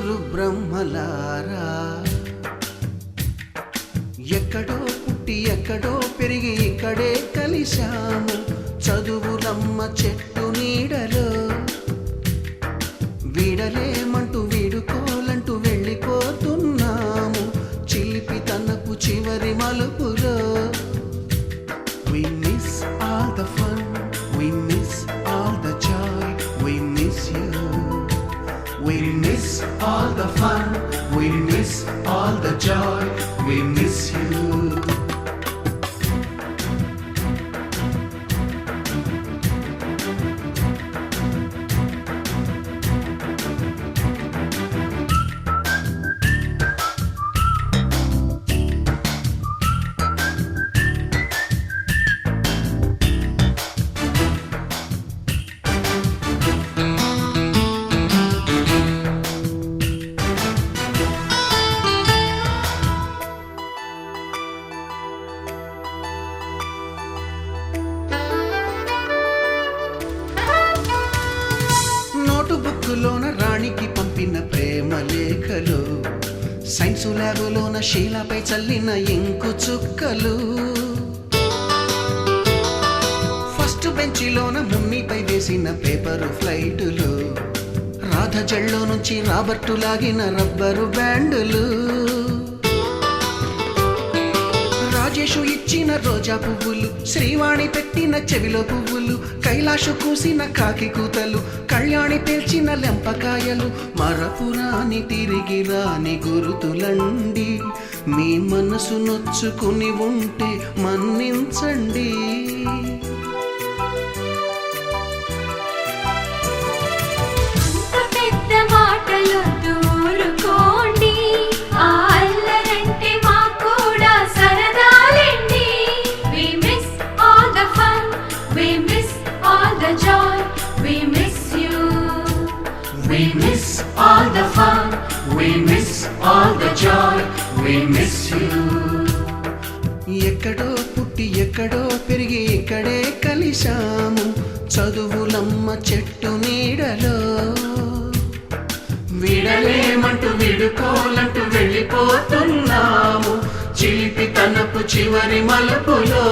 ముగ్గురు బ్రహ్మలారా ఎక్కడో పుట్టి ఎక్కడో పెరిగి ఇక్కడే కలిశాము చదువులమ్మ చెట్టు నీడలో వీడలేమంటూ వీడుకోలంటూ వెళ్ళిపోతున్నాము చిలిపి తనపు చివరి మలుపులో We miss all the fun, we miss all the joy, we miss you. We miss all the fun, we miss all the joy, we miss you. బుక్కులోన రాణికి పంపిన ప్రేమ లేఖలు సైన్సు ల్యాబులోన శీలాపై చల్లిన ఇంకు చుక్కలు ఫస్ట్ బెంచిలోన మున్నిపై వేసిన పేపరు ఫ్లైటులు రాధ జల్లో నుంచి రాబర్టు లాగిన rubber బ్యాండులు Rajesh ఇచ్చిన రోజా పువ్వులు శ్రీవాణి పెట్టిన చెవిలో పువ్వులు కైలాషు కూసిన కాకి కూతలు కళ్యాణి పేల్చిన లెంపకాయలు మరపురాని తిరిగి రాని గురుతులండి మీ మనసు నొచ్చుకుని ఉంటే మన్నించండి We miss all the fun, we miss all the joy, we miss you. ఎక్కడో పుట్టి ఎక్కడో పెరిగి ఇక్కడే కలిశాము చదువులమ్మ చెట్టు నీడలో వీడలేమంటూ వీడుకోలంటూ వెళ్ళిపోతున్నాము చిలిపి తనపు చివరి మలుపులో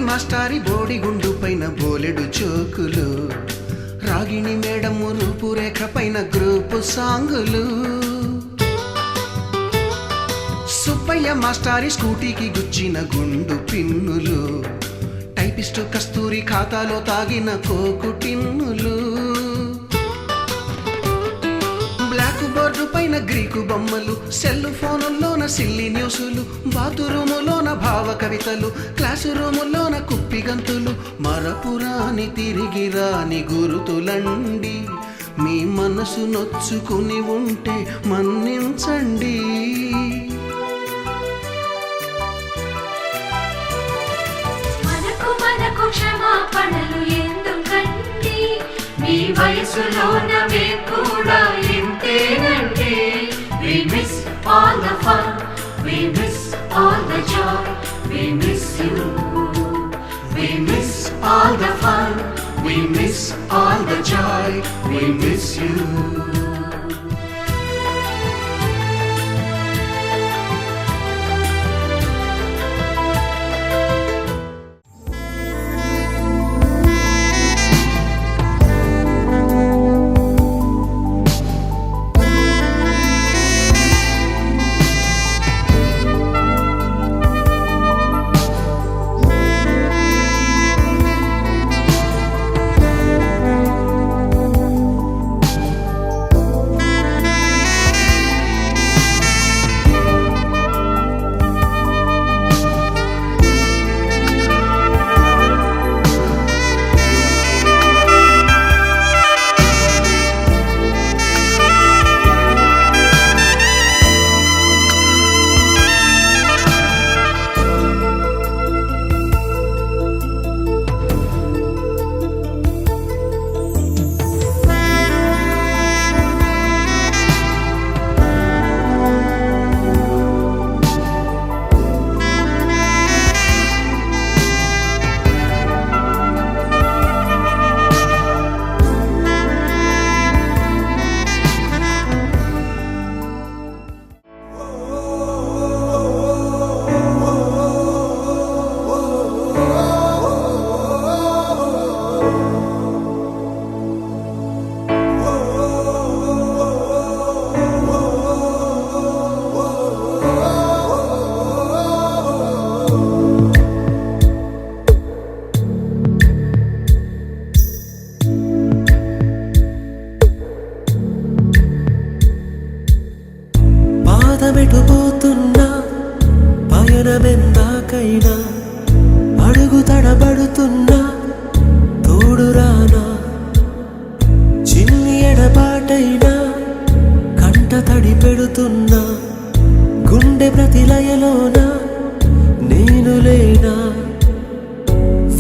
మాస్టారి బోడిగుండు పైన బోలెడు చోకులు రాగిణి మేడము రూపురేఖ పైన గ్రూపు సాంగులు సుబ్బయ్య మాస్టారి స్కూటీకి గుచ్చిన గుండు పిన్నులు టైపిస్టు కస్తూరి ఖాతాలో తాగిన కోకు టిన్నులు బ్లాక్ బోర్డు పైన గ్రీకు బొమ్మలు సెల్ ఫోనుల్లోన సిల్లి న్యూసులు బాతురూములోన భావ కవితలు క్లాసు రూములోన కుప్పిగంతులు మరపురాని తిరిగి రాని గురుతులండి మీ మనసు నొచ్చుకుని ఉంటే మన్నించండి మనకు క్షమాపణలు ఎందుకండి మీ వయసులోనవే కూడా ఇంతేనండి We miss all the fun, we miss all the joy, we miss you. We miss all the fun, we miss all the joy, we miss you.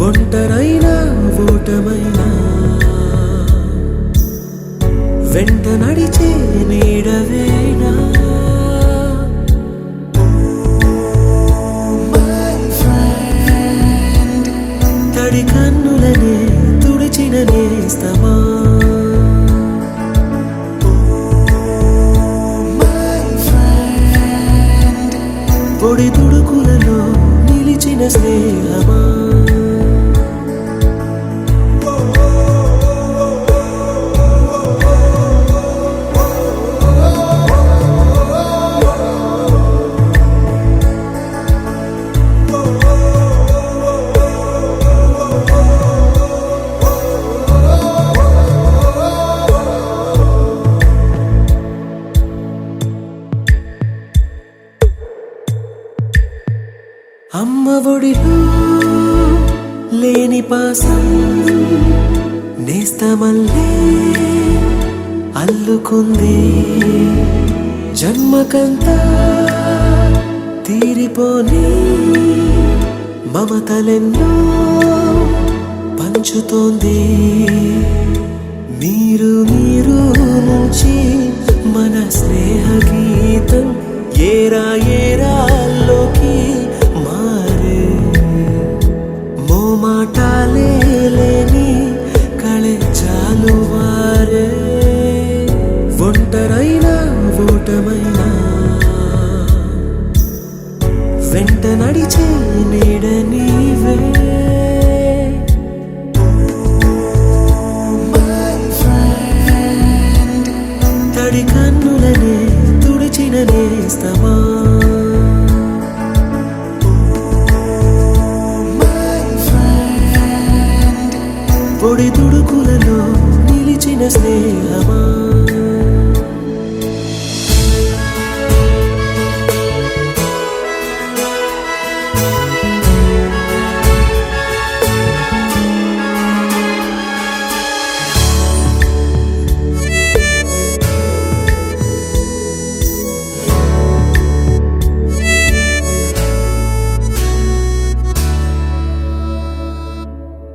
ఒంటరైనా ఓటమైనా వెంట నడిచే నీడవేనా తడి కన్నులనే తుడిచిన నేస్తమా పొడి తుడుకులలో నిలిచిన స్నేహమా అమ్మ ఒడిలో లేని పాసం నేస్తమల్లే అల్లుకుంది జన్మకంతా తీరిపోని మమతలెన్నో పంచుతోంది మీరు నుంచి మన స్నేహ గీతం ఏరా ఏరాల్లోకి మారే మోమాటాలే లేని కళే చాలు వారే ఒంటరైనా ఓటమైనా వెంట నడిచే నీడ నీవే తడి కన్నులనే తుడిచిన నేస్తమా పొడి తుడుకులలో నిలిచిన స్నేహమా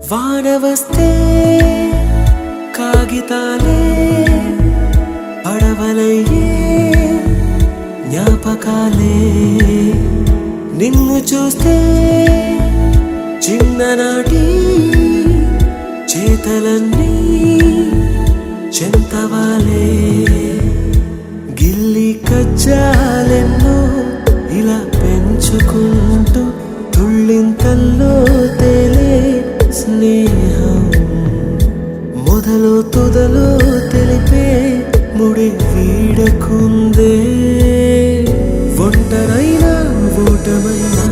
వాన వస్తే కాగితాలే పడవలయ్యే జ్ఞాపకాలే నిన్ను చూస్తే చిన్ననాటి చేతలన్నీ చెంతవాలే గిల్లి కజ్జాలెన్నో ఇలా పెంచుకుంటూ తుళ్ళింతల్లో తేలే స్నేహం మొదలు తుదలో తెలిపే ముడి వీడకుందే ఒంటరైనా ఓటమైనా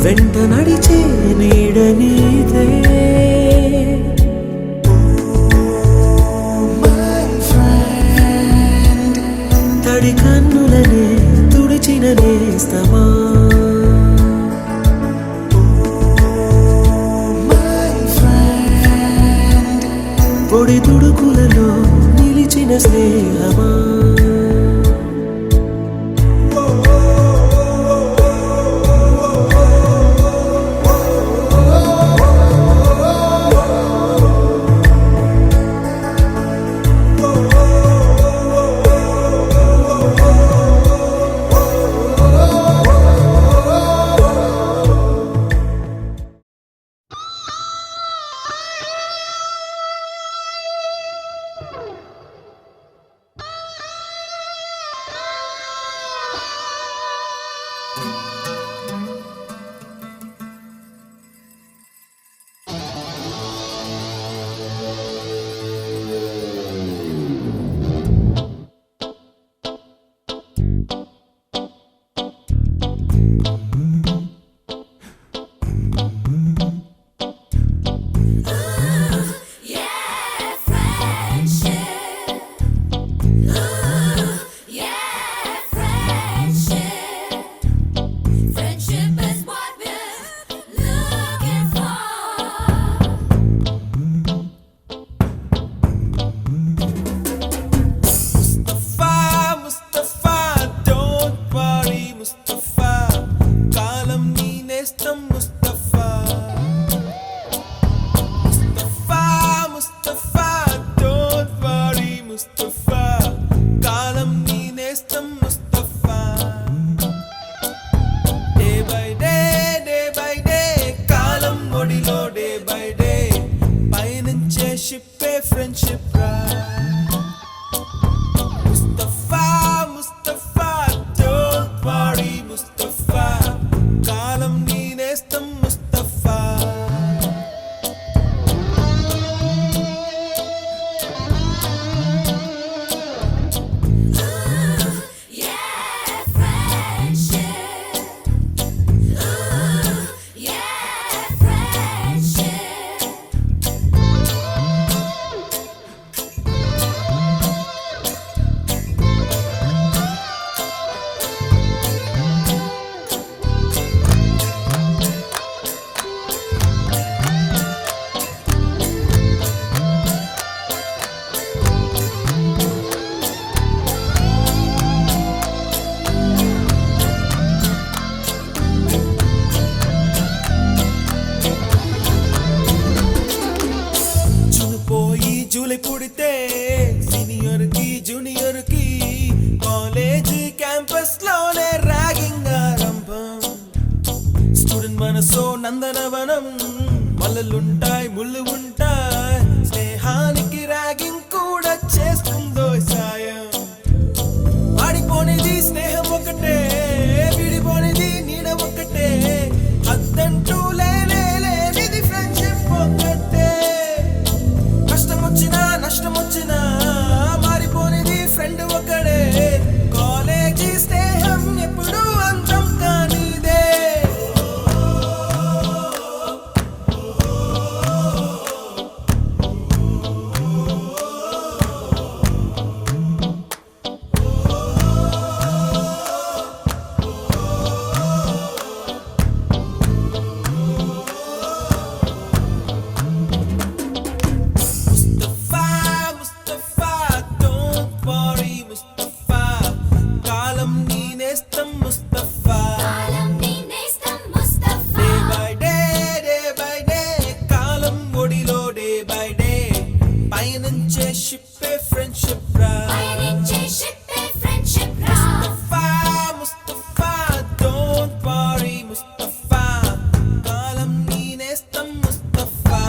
వెంట నడిచే నీడ నీదే తడి కన్నులనే తుడిచిన నేస్తమా పొడి తుడుకులలో నిలిచిన స్నేహమా నేస్తం ముస్తఫా ముస్తఫా ముస్తఫా డోంట్ వరీ ముస్తఫా కాలం నీ నేస్తం ముస్తఫా డే బై డే కాలం ఒడిలో డే బై డే పయనించే షిప్పే ఫ్రెండ్షిప్ రా ముస్తఫా ముస్తఫా డోంట్ వరీ ముస్తఫా కాలం నీ నేస్తం Mustafa Yeah, friendship. Ooh, yeah, friendship. June పోయి జూలై పుడితే సీనియర్ కి జూనియర్ కి కాలేజ్ క్యాంపస్ లోనే ర్యాగింగ్ ఆరంభం స్టూడెంట్ మనసో నందనవనం మల్లలుంటాయి ముళ్ళు ఉంటాయి స్నేహానికి ర్యాగింగ్ కూడా చేస్తుందో సాయం ఆడిపోనిది స్నేహం ఒకటే విడిపోనిది నీడ ఒకటే అద్దంటూ లేనిది ఫ్రెండ్షిప్ ఒకటే కష్టం వచ్చినా నష్టం వచ్చినా మారిపోనిది ఫ్రెండ్ ఒకడే కాలేజీ స్నేహం ఎప్పుడు అంతం కానిదే ముస్తఫా ముస్తఫా డోంట్ వరీ ముస్తఫా కాలం నీ నేస్తం ముస్తఫా కాలం నీ నేస్తం ముస్తఫా. డే బై డే కాలం ఒడిలో డే బై డే పయనించే షిప్పే ఫ్రెండ్షిప్ రా పయనించే షిప్పే ఫ్రెండ్షిప్ రా. ముస్తఫా ముస్తఫా డోంట్ వరీ ముస్తఫా కాలం నీ నేస్తం ముస్తఫా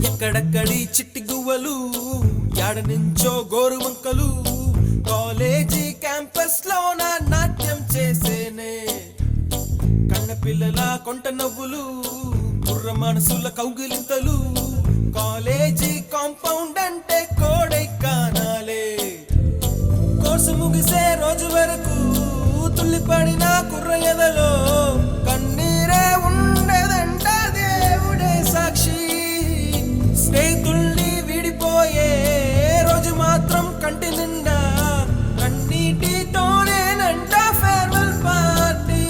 ఎక్కడక్కడి చిట్టి గువ్వలు యాడ నుంచో గోరు వంకలు కాలేజీ క్యాంపస్ లోన నాట్యం చేసేనే కన్న పిల్లల కొంట నవ్వులు బుర్ర మనసుల కౌగిలింతలు కాలేజీ కాంపౌండ్ అంటే కోడై కానాలే కోర్సు ముగిసే రోజు వరకు తుల్లిపడిన కుర్ర ఎదలో కన్నీరే ఉండదంట దేవుడే సాక్షి స్నేహితుల్ని విడిపోయే రోజు మాత్రం కంటి నిండా కన్నీటితోనేనంట ఫేర్వెల్ పార్టీ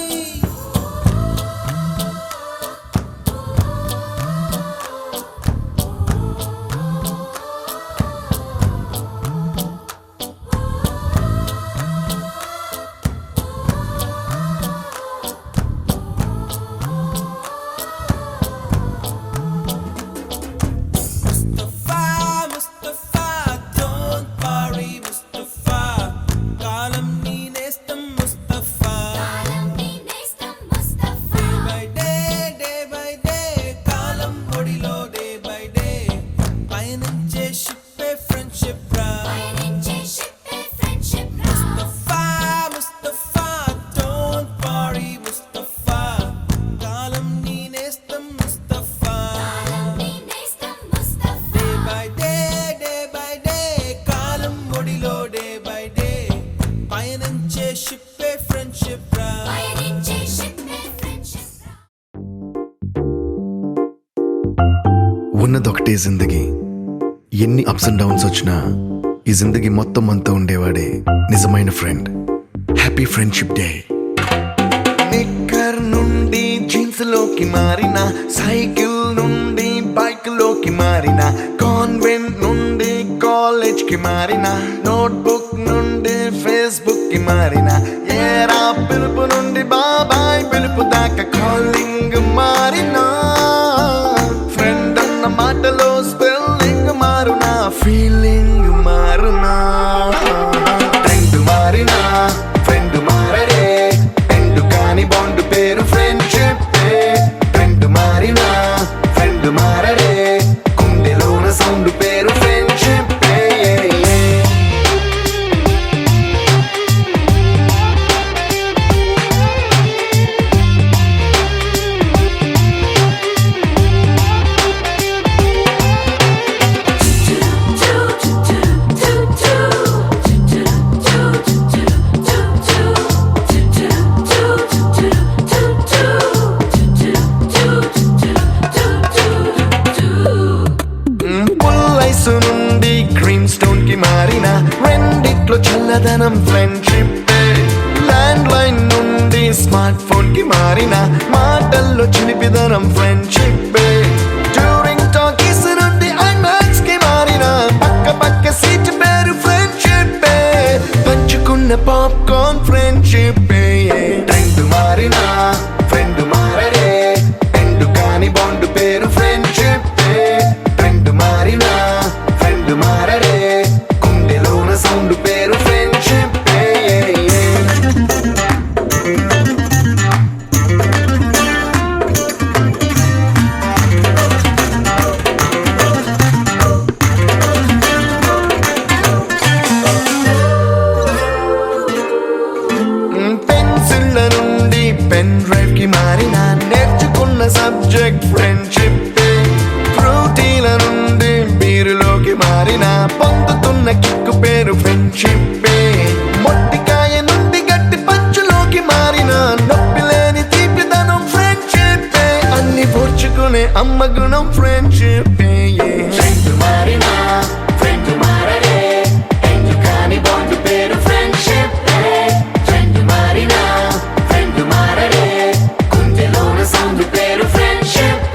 ఉన్నదొకటే జిందగీ, ఎన్ని అప్స్ అండ్ డౌన్స్ వచ్చినా ఈ జిందగీ మొత్తం అంతా ఉండేవాడే నిజమైన friend. Happy friendship day. Knicker నుండి జీన్స్ లోకి మారిన, సైకిల్ నుండి బైక్ లోకి మారిన, కాన్వెంట్ నుండి కాలేజ్ కి మారిన, నోట్బుక్ నుండి ఫేస్బుక్ కి మారిన, ఏరా పిలుపు నుండి బాబాయ్ పిలుపు దాకా కాలింగ్ మారినా, ఫ్రెండ్ అన్న మాటలో స్పెల్లింగ్ మారునా, ఫీలింగ్ మారునా. ట్రెండ్ మారినా ఫ్రెండ్ మారడే, ఎండు కాని బాండ్ పేరు ఫ్రెండ్షిప్. ట్రెండ్ మారినా ఫ్రెండ్ మారడే, గుండెలోన సౌండ్ పేరు ఫ్రెండ్షిప్. పుల్లైసు నుండి గ్రీన్ స్టోన్ కి మారిన, రెండిట్లో చల్లదనం ఫ్రెండ్షిప్. ల్యాండ్ లైన్ నుండి స్మార్ట్ ఫోన్ కి మారిన, మాటల్లో చిలిపిదనం ఫ్రెండ్షిప్. డ్యూరింగ్ టాకీస్ నుండి ఐమాక్స్ కి మారిన, పక్క పక్క సీట్ పేరు ఫ్రెండ్షిప్. పంచుకున్న పాప్కార్న్ ఫ్రెండ్షిప్. ట్రెండ్ మారిన ఫ్రెండ్ మారడే, ఎండు కాని బాండ్ పేరు ఫ్రెండ్షిప్. ట్రెండ్ మారినా ఫ్రెండ్ మారడే, గుండెలోన సౌండ్ పేరు ఫ్రెండ్షిప్. పెన్సిళ్ళ నుండి పెన్ డ్రైవ్ కి మారిన, నేర్చుకున్న సబ్జెక్ట్ ఫ్రెండ్షిప్. ఫ్రూటీల నుండి బీరులోకి మారిన, పొందుతున్న కిక్కు పేరు ఫ్రెండ్షిప్. మొట్టికాయ నుండి గట్టి పంచులోకి మారిన, నొప్పి లేని తీపిదనం ఫ్రెండ్షిప్. అన్ని పోర్చుకునే అమ్మ గుణం ఫ్రెండ్షిప్. ఫ్రెండ్ మారినా ఫ్రెండ్ మారడే, ఎందు కాని బాండ్ పేరు ఫ్రెండ్షిప్. ఫ్రెండ్ మారినా ఫ్రెండ్ మారడే, గుండెలోన సౌండ్ పేరు ఫ్రెండ్షిప్.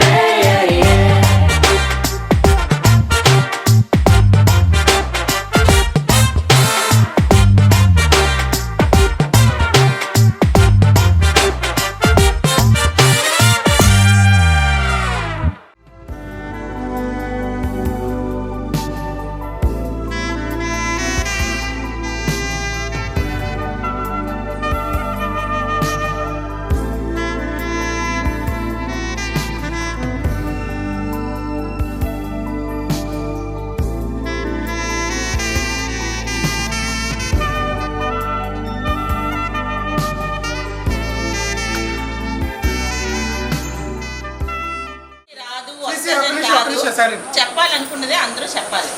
చెప్పాలనుకున్నదే అందరూ చెప్పాలి.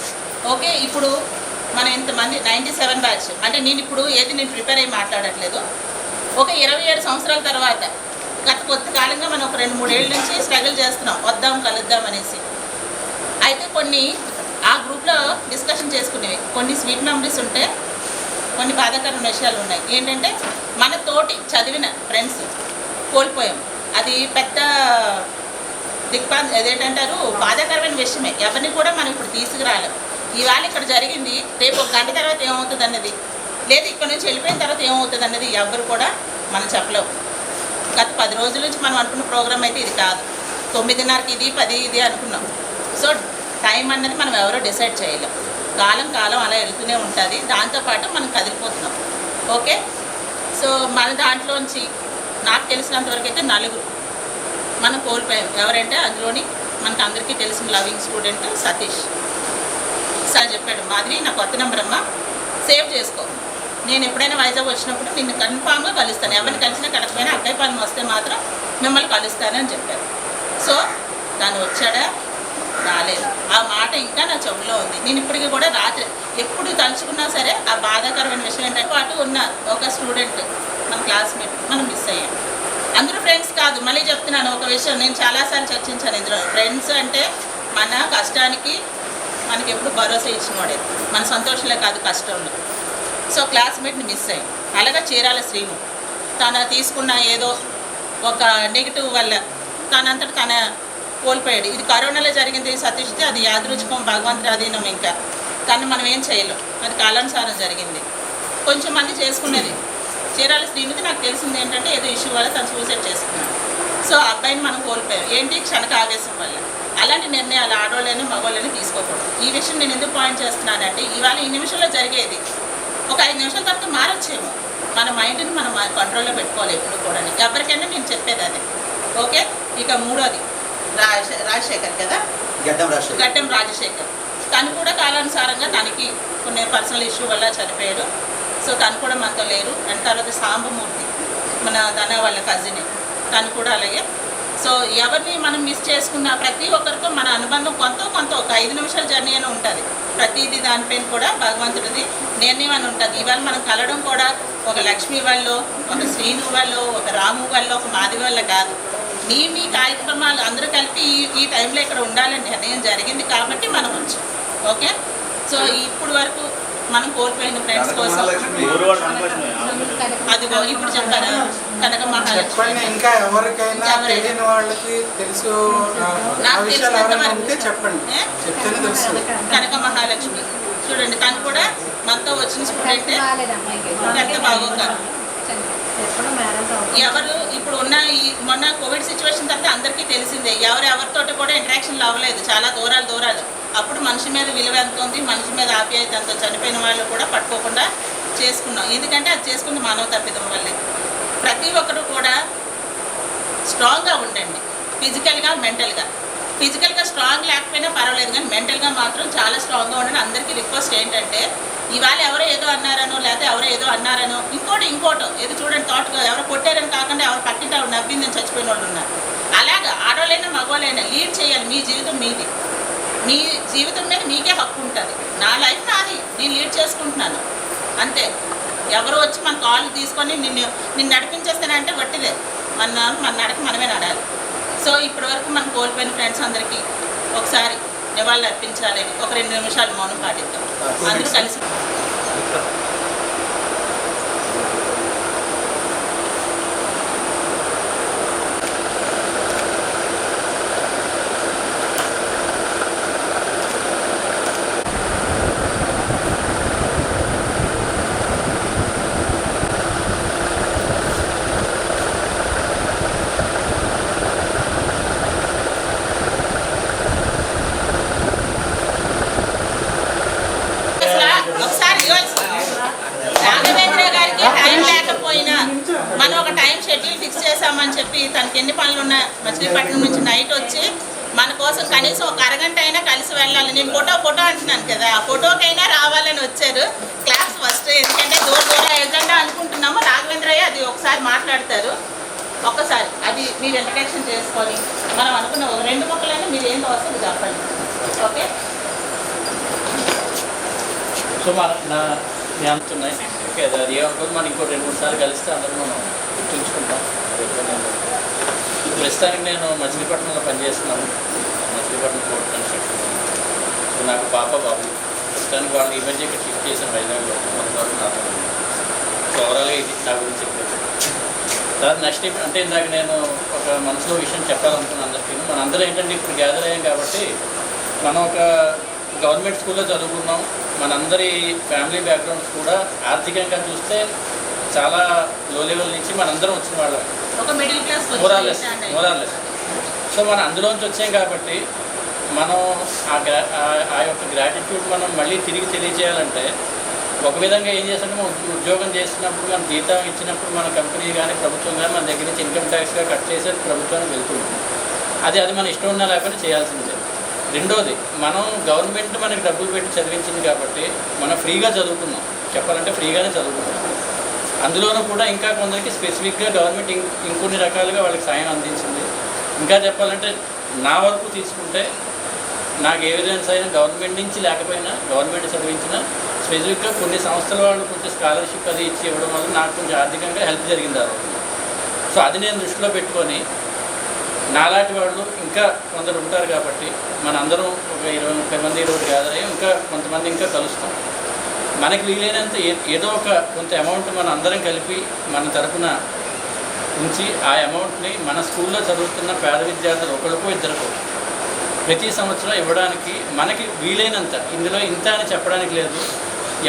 ఓకే, ఇప్పుడు మనం ఇంతమంది 97 బ్యాచ్ అంటే నేను ఇప్పుడు నేను ప్రిపేర్ అయ్యి మాట్లాడట్లేదు. ఒక 27 సంవత్సరాల తర్వాత గత కొద్ది కాలంగా మనం ఒక 2-3 ఏళ్ళ నుంచి స్ట్రగుల్ చేస్తున్నాం, వద్దాం కలుద్దాం అనేసి. అయితే కొన్ని ఆ గ్రూప్లో డిస్కషన్ చేసుకునేవి, కొన్ని స్వీట్ మెమరీస్ ఉంటే కొన్ని బాధాకరమైన విషయాలు ఉన్నాయి. ఏంటంటే మన తోటి చదివిన ఫ్రెండ్స్ కోల్పోయాం. అది పెద్ద ఏదేంటారు బాధాకరమైన విషయమే. ఎవరిని కూడా మనం ఇప్పుడు తీసుకురాలేం. ఇవాళ ఇక్కడ జరిగింది, రేపు 1 గంట తర్వాత ఏమవుతుంది అన్నది, లేదు ఇక్కడ నుంచి వెళ్ళిపోయిన తర్వాత ఏమవుతుంది అన్నది ఎవరు కూడా మనం చెప్పలేము. గత 10 రోజుల నుంచి మనం అనుకున్న ప్రోగ్రామ్ అయితే ఇది కాదు. 9:30కి ఇది 10 ఇది అనుకున్నాం. సో టైం అన్నది మనం ఎవరో డిసైడ్ చేయలేం. కాలం అలా వెళ్తూనే ఉంటుంది, దాంతోపాటు మనం కదిలిపోతున్నాం. ఓకే, సో మన దాంట్లోంచి నాకు తెలిసినంతవరకు అయితే 4 మనం కోల్పోయాం. ఎవరంటే అందులోని మనకు అందరికీ తెలిసిన లవింగ్ స్టూడెంట్ సతీష్ సార్ చెప్పాడు, మాదిరి నా కొత్త నెంబర్ అమ్మ, సేవ్ చేసుకో, నేను ఎప్పుడైనా వైజాగ్ వచ్చినప్పుడు నిన్ను కన్ఫామ్గా కలుస్తాను, ఎవరిని కలిసినా కలకపోయినా అక్కయ్యపాలెం వస్తే మాత్రం మిమ్మల్ని కలుస్తానని చెప్పారు. సో తను వచ్చాడా రాలేదు, ఆ మాట ఇంకా నా చెవులో ఉంది. నేను ఇప్పటికీ కూడా రాత్రి ఎప్పుడు తలుచుకున్నా సరే ఆ బాధాకరమైన విషయం ఏంటంటే పాటు ఉన్న ఒక స్టూడెంట్ మన క్లాస్మేట్ మనం మిస్ అయ్యాం. అందరూ ఫ్రెండ్స్ కాదు, మళ్ళీ చెప్తున్నాను ఒక విషయం, నేను చాలాసార్లు చర్చించాను ఇందులో. ఫ్రెండ్స్ అంటే మన కష్టానికి మనకి ఎప్పుడు భరోసా ఇచ్చినవాడే, మన సంతోషంలో కాదు కష్టంలో. సో క్లాస్మేట్ని మిస్ అయ్యి అలాగే చీరాల శ్రీను తన తీసుకున్న ఏదో ఒక నెగిటివ్ వల్ల తనంతట తన కోల్పోయాడు. ఇది కరోనాలో జరిగింది సతీష్ది, అది యాదృచ్ఛికం, భగవంతుడి అధీనం. ఇంకా కానీ మనం ఏం చేయలేం, అది కాలానుసారం జరిగింది. కొంచెం మంది చేసుకునేది. చీరాల శ్రీనిధి నాకు తెలిసింది ఏంటంటే ఏదో ఇష్యూ వల్ల తను సూసైడ్ చేసుకున్నాడు. సో అబ్బాయిని మనం కోల్పోయాం ఏంటి, క్షణిక ఆవేశం వల్ల. అలాంటి నిర్ణయాలు ఆడవాళ్ళని మగవాళ్ళని తీసుకోకూడదు. ఈ విషయం నేను ఎందుకు పాయింట్ చేస్తున్నానంటే ఇవాళ ఈ నిమిషంలో జరిగేది ఒక 5 నిమిషాల తర్వాత మారొచ్చేమో. మన మైండ్ని మనం కంట్రోల్లో పెట్టుకోవాలి ఎప్పుడు కూడా. ఎవరికైనా నేను చెప్పేది అదే. ఓకే, ఇక మూడోది రాజశేఖర్ కదా, గడ్డం రాజశేఖర్. తను కూడా కాలానుసారంగా తనకి కొన్ని పర్సనల్ ఇష్యూ వల్ల చనిపోయాడు. సో తను కూడా మనతో లేరు. అండ్ తర్వాత సాంబమూర్తి మన ధన వాళ్ళ కజిన్, తను కూడా అలాగే. సో ఎవరిని మనం మిస్ చేసుకున్న ప్రతి ఒక్కరితో మన అనుబంధం కొంత ఒక 5 నిమిషాల జర్నీ అని ఉంటుంది. ప్రతిదీ దానిపైన కూడా భగవంతుడిది నిర్ణయం అని ఉంటుంది. ఇవాళ మనం కలవడం కూడా ఒక లక్ష్మి వాళ్ళు, ఒక శ్రీను వాళ్ళు, ఒక రాము వాళ్ళు, ఒక మాధవి వల్ల కాదు. మీ కార్యక్రమాలు అందరూ కలిపి ఈ టైంలో ఇక్కడ ఉండాలని నిర్ణయం జరిగింది కాబట్టి మనం వచ్చాం. ఓకే, సో ఇప్పుడు వరకు మనం కోల్పోయిన ఫ్రెండ్స్ కోసం అది ఇప్పుడు చెప్పారా కనక మహాలక్ష్మి. ఇంకా ఎవరికైనా తెలియని వాళ్ళకి తెలుసు, నాకు తెలిసినంత వరకు చెప్పండి, చెప్తేనే తెలుసు. కనక మహాలక్ష్మి చూడండి, తను కూడా మనతో వచ్చిన స్టూడెంట్. ఎంత బాగోగారు ఎవరు ఇప్పుడు ఉన్న మొన్న కోవిడ్ సిచ్యువేషన్ తర్వాత అందరికీ తెలిసిందే. ఎవరితో కూడా ఇంటరాక్షన్లు అవ్వలేదు, చాలా దూరాలు. అప్పుడు మనిషి మీద విలువ ఎంత ఉంది, మనిషి మీద ఆప్యాయత ఎంత, చనిపోయిన వాళ్ళు కూడా పట్టుకోకుండా చేసుకున్నాం. ఎందుకంటే అది చేసుకుంది మానవ తప్పిదం వల్లే. ప్రతి ఒక్కరు కూడా స్ట్రాంగ్గా ఉండండి, ఫిజికల్గా మెంటల్గా. ఫిజికల్గా స్ట్రాంగ్ లేకపోయినా పర్వాలేదు, కానీ మెంటల్గా మాత్రం చాలా స్ట్రాంగ్గా ఉండండి. అందరికీ రిక్వెస్ట్ ఏంటంటే ఇవాళ ఎవరో ఏదో అన్నారనో లేకపోతే ఎవరో ఏదో అన్నారనో ఇంకోటో ఏదో చూడండి థాట్గా ఎవరో కొట్టారని కాకుండా ఎవరు పక్కింటి ఆవిడ నవ్విందని చచ్చిపోయిన వాళ్ళు ఉన్నారు. అలాగా ఆడవాళ్ళైనా మగవాళ్ళైనా లీడ్ చేయాలి. మీ జీవితం మీది, మీ జీవితం మీద మీకే హక్కు ఉంటుంది. నా లైఫ్ నాది, నేను లీడ్ చేసుకుంటున్నాను అంతే. ఎవరు వచ్చి మన కాళ్ళు తీసుకొని నిన్ను నడిపించేస్తానంటే వట్టిదే. మన నడక మనమే నడాలి. సో ఇప్పటి వరకు మనం కోల్పోయిన ఫ్రెండ్స్ అందరికీ ఒకసారి నివాళులు అర్పించాలి. ఒక 2 నిమిషాలు మౌనం పాటిద్దాం అందరూ కలిసి. రాఘవేంద్ర గారికి టైం లేకపోయినా మనం ఒక టైం షెడ్యూల్ ఫిక్స్ చేసామని చెప్పి తనకి ఎన్ని పనులు ఉన్నా మచిలీపట్నం నుంచి నైట్ వచ్చి మన కోసం కనీసం ఒక అరగంట అయినా కలిసి వెళ్ళాలి. నేను ఫోటో అంటున్నాను కదా, ఆ ఫోటోకైనా రావాలని వచ్చారు. క్లాస్ ఫస్ట్ ఎందుకంటే దూరం ఎజెండా అనుకుంటున్నాము. రాఘవేంద్రయ్య అది ఒకసారి మాట్లాడతారు. ఒక్కసారి అది మీరు ఇంట్రడక్షన్ చేసుకొని మనం అనుకున్న ఒక 2 ముక్కలైనా మీరు ఏంటో వస్తుంది చెప్పండి. ఓకే, సో నేను అంటున్నాయి ఓకే, అది ఏమనుకోదు. మనం ఇంకో 2-3 సార్లు కలిస్తే అందరూ మనం గుర్తుంచుకుంటాం. ప్రస్తుతానికి నేను మచిలీపట్నంలో పనిచేస్తున్నాను, మచిలీపట్నం పోర్ట్ కన్స్ట్రక్షన్. సో నాకు బాబు ప్రస్తుతానికి వాళ్ళు ఈ మధ్య ఇక్కడ షిఫ్ట్ చేశాను వైజాగ్లో. కొంతవరకు నాకు సో ఓవరాల్గా ఇది నా గురించి చెప్పలేదు. తర్వాత నెక్స్ట్ అంటే ఇందాక నేను ఒక మనసులో విషయం చెప్పాలనుకున్నాను అందరికీ. మనందరూ ఏంటంటే ఇప్పుడు గ్యాదర్ అయ్యాం కాబట్టి మనం ఒక గవర్నమెంట్ స్కూల్లో చదువుకున్నాం. మనందరి ఫ్యామిలీ బ్యాక్గ్రౌండ్స్ కూడా ఆర్థికంగా చూస్తే చాలా లో లెవెల్ నుంచి మనందరం వచ్చిన వాళ్ళం, ఒక మిడిల్ క్లాస్ మోరార్లెస్. సో మనం అందులోంచి వచ్చాం కాబట్టి మనం ఆ యొక్క గ్రాటిట్యూడ్ మనం మళ్ళీ తిరిగి తెలియజేయాలంటే ఒక విధంగా ఏం చేస్తుంటే మనం ఉద్యోగం చేసినప్పుడు మనం జీతం ఇచ్చినప్పుడు మన కంపెనీ కానీ ప్రభుత్వం కానీ మన దగ్గర నుంచి ఇన్కమ్ ట్యాక్స్గా కట్ చేసేది ప్రభుత్వానికి వెళ్తుంది. అది మన ఇష్టం ఉన్నా లేకపోతే చేయాల్సిందే. రెండోది, మనం గవర్నమెంట్ మనకి డబ్బులు పెట్టి చదివించింది కాబట్టి మనం ఫ్రీగా చదువుకున్నాం. చెప్పాలంటే ఫ్రీగానే చదువుకున్నాం. అందులోనూ కూడా ఇంకా కొందరికి స్పెసిఫిక్గా గవర్నమెంట్ ఇంకొన్ని రకాలుగా వాళ్ళకి సాయం అందించింది. ఇంకా చెప్పాలంటే నా వరకు తీసుకుంటే నాకు ఏ విధంగా అయినా గవర్నమెంట్ నుంచి లేకపోయినా గవర్నమెంట్ చదివించిన స్పెసిఫిక్గా కొన్ని సంస్థల వాళ్ళు కొంచెం స్కాలర్షిప్ అది ఇచ్చి ఇవ్వడం వల్ల నాకు కొంచెం ఆర్థికంగా హెల్ప్ జరిగింది ఆ రోజు. సో అది నేను దృష్టిలో పెట్టుకొని నాలాంటి వాళ్ళు ఇంకా కొందరు ఉంటారు కాబట్టి మనందరం ఒక 20-30 మంది ఈరోజు గ్యాదర్ అయ్యి ఇంకా కొంతమంది ఇంకా కలుస్తాం. మనకి వీలైనంత ఏదో ఒక కొంత అమౌంట్ మన అందరం కలిపి మన తరఫున ఉంచి ఆ అమౌంట్ని మన స్కూల్లో చదువుతున్న పేద విద్యార్థులు ఒకరికో ఇద్దరికో ప్రతి సంవత్సరం ఇవ్వడానికి మనకి వీలైనంత, ఇందులో ఇంత అని చెప్పడానికి లేదు,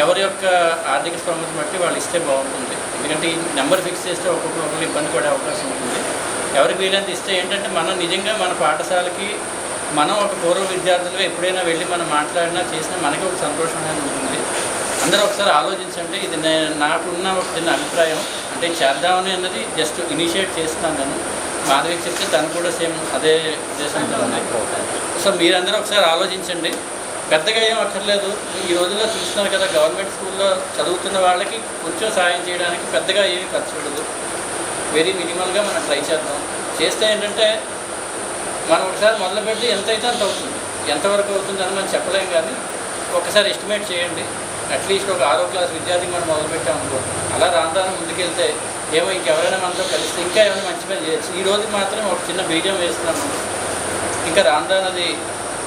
ఎవరి యొక్క ఆర్థిక స్తోమత బట్టి వాళ్ళు ఇస్తే బాగుంటుంది. ఎందుకంటే ఈ నెంబర్ ఫిక్స్ చేస్తే ఒక్కొక్కరు ఇబ్బంది పడే అవకాశం ఉంటుంది. ఎవరికి వీలైనంత ఇస్తే ఏంటంటే మనం నిజంగా మన పాఠశాలకి మనం ఒక పూర్వ విద్యార్థులు ఎప్పుడైనా వెళ్ళి మనం మాట్లాడినా చేసినా మనకి ఒక సంతోషం అనేది ఉంటుంది. అందరూ ఒకసారి ఆలోచించండి. ఇది నాకున్న ఒక చిన్న అభిప్రాయం, అంటే చేద్దామని అన్నది జస్ట్ ఇనిషియేట్ చేస్తున్నాను నేను. మాధవికి చెప్తే తను కూడా సేమ్ అదే ఉద్దేశంతో ఉన్నాయి. సో మీరందరూ ఒకసారి ఆలోచించండి. పెద్దగా ఏం అక్కర్లేదు. ఈ రోజుల్లో చూస్తున్నారు కదా, గవర్నమెంట్ స్కూల్లో చదువుతున్న వాళ్ళకి కొంచెం సాయం చేయడానికి పెద్దగా ఏమీ ఖర్చు ఉండదు. వెరీ మినిమల్గా మనం ట్రై చేద్దాం. చేస్తే ఏంటంటే మనం ఒకసారి మొదలుపెట్టి ఎంతైతే అంత అవుతుంది, ఎంతవరకు అవుతుంది అని మనం చెప్పలేం, కానీ ఒకసారి ఎస్టిమేట్ చేయండి. అట్లీస్ట్ ఒక 6వ క్లాస్ విద్యార్థికి మనం మొదలుపెట్టాం అనుకో, అలా రాను ముందుకెళ్తే ఏమో ఇంకెవరైనా మనతో కలిస్తే ఇంకా ఏమైనా మంచి పని చేయొచ్చు. ఈ రోజుకి మాత్రం ఒక చిన్న బీజం వేస్తున్నాం, ఇంకా రానుది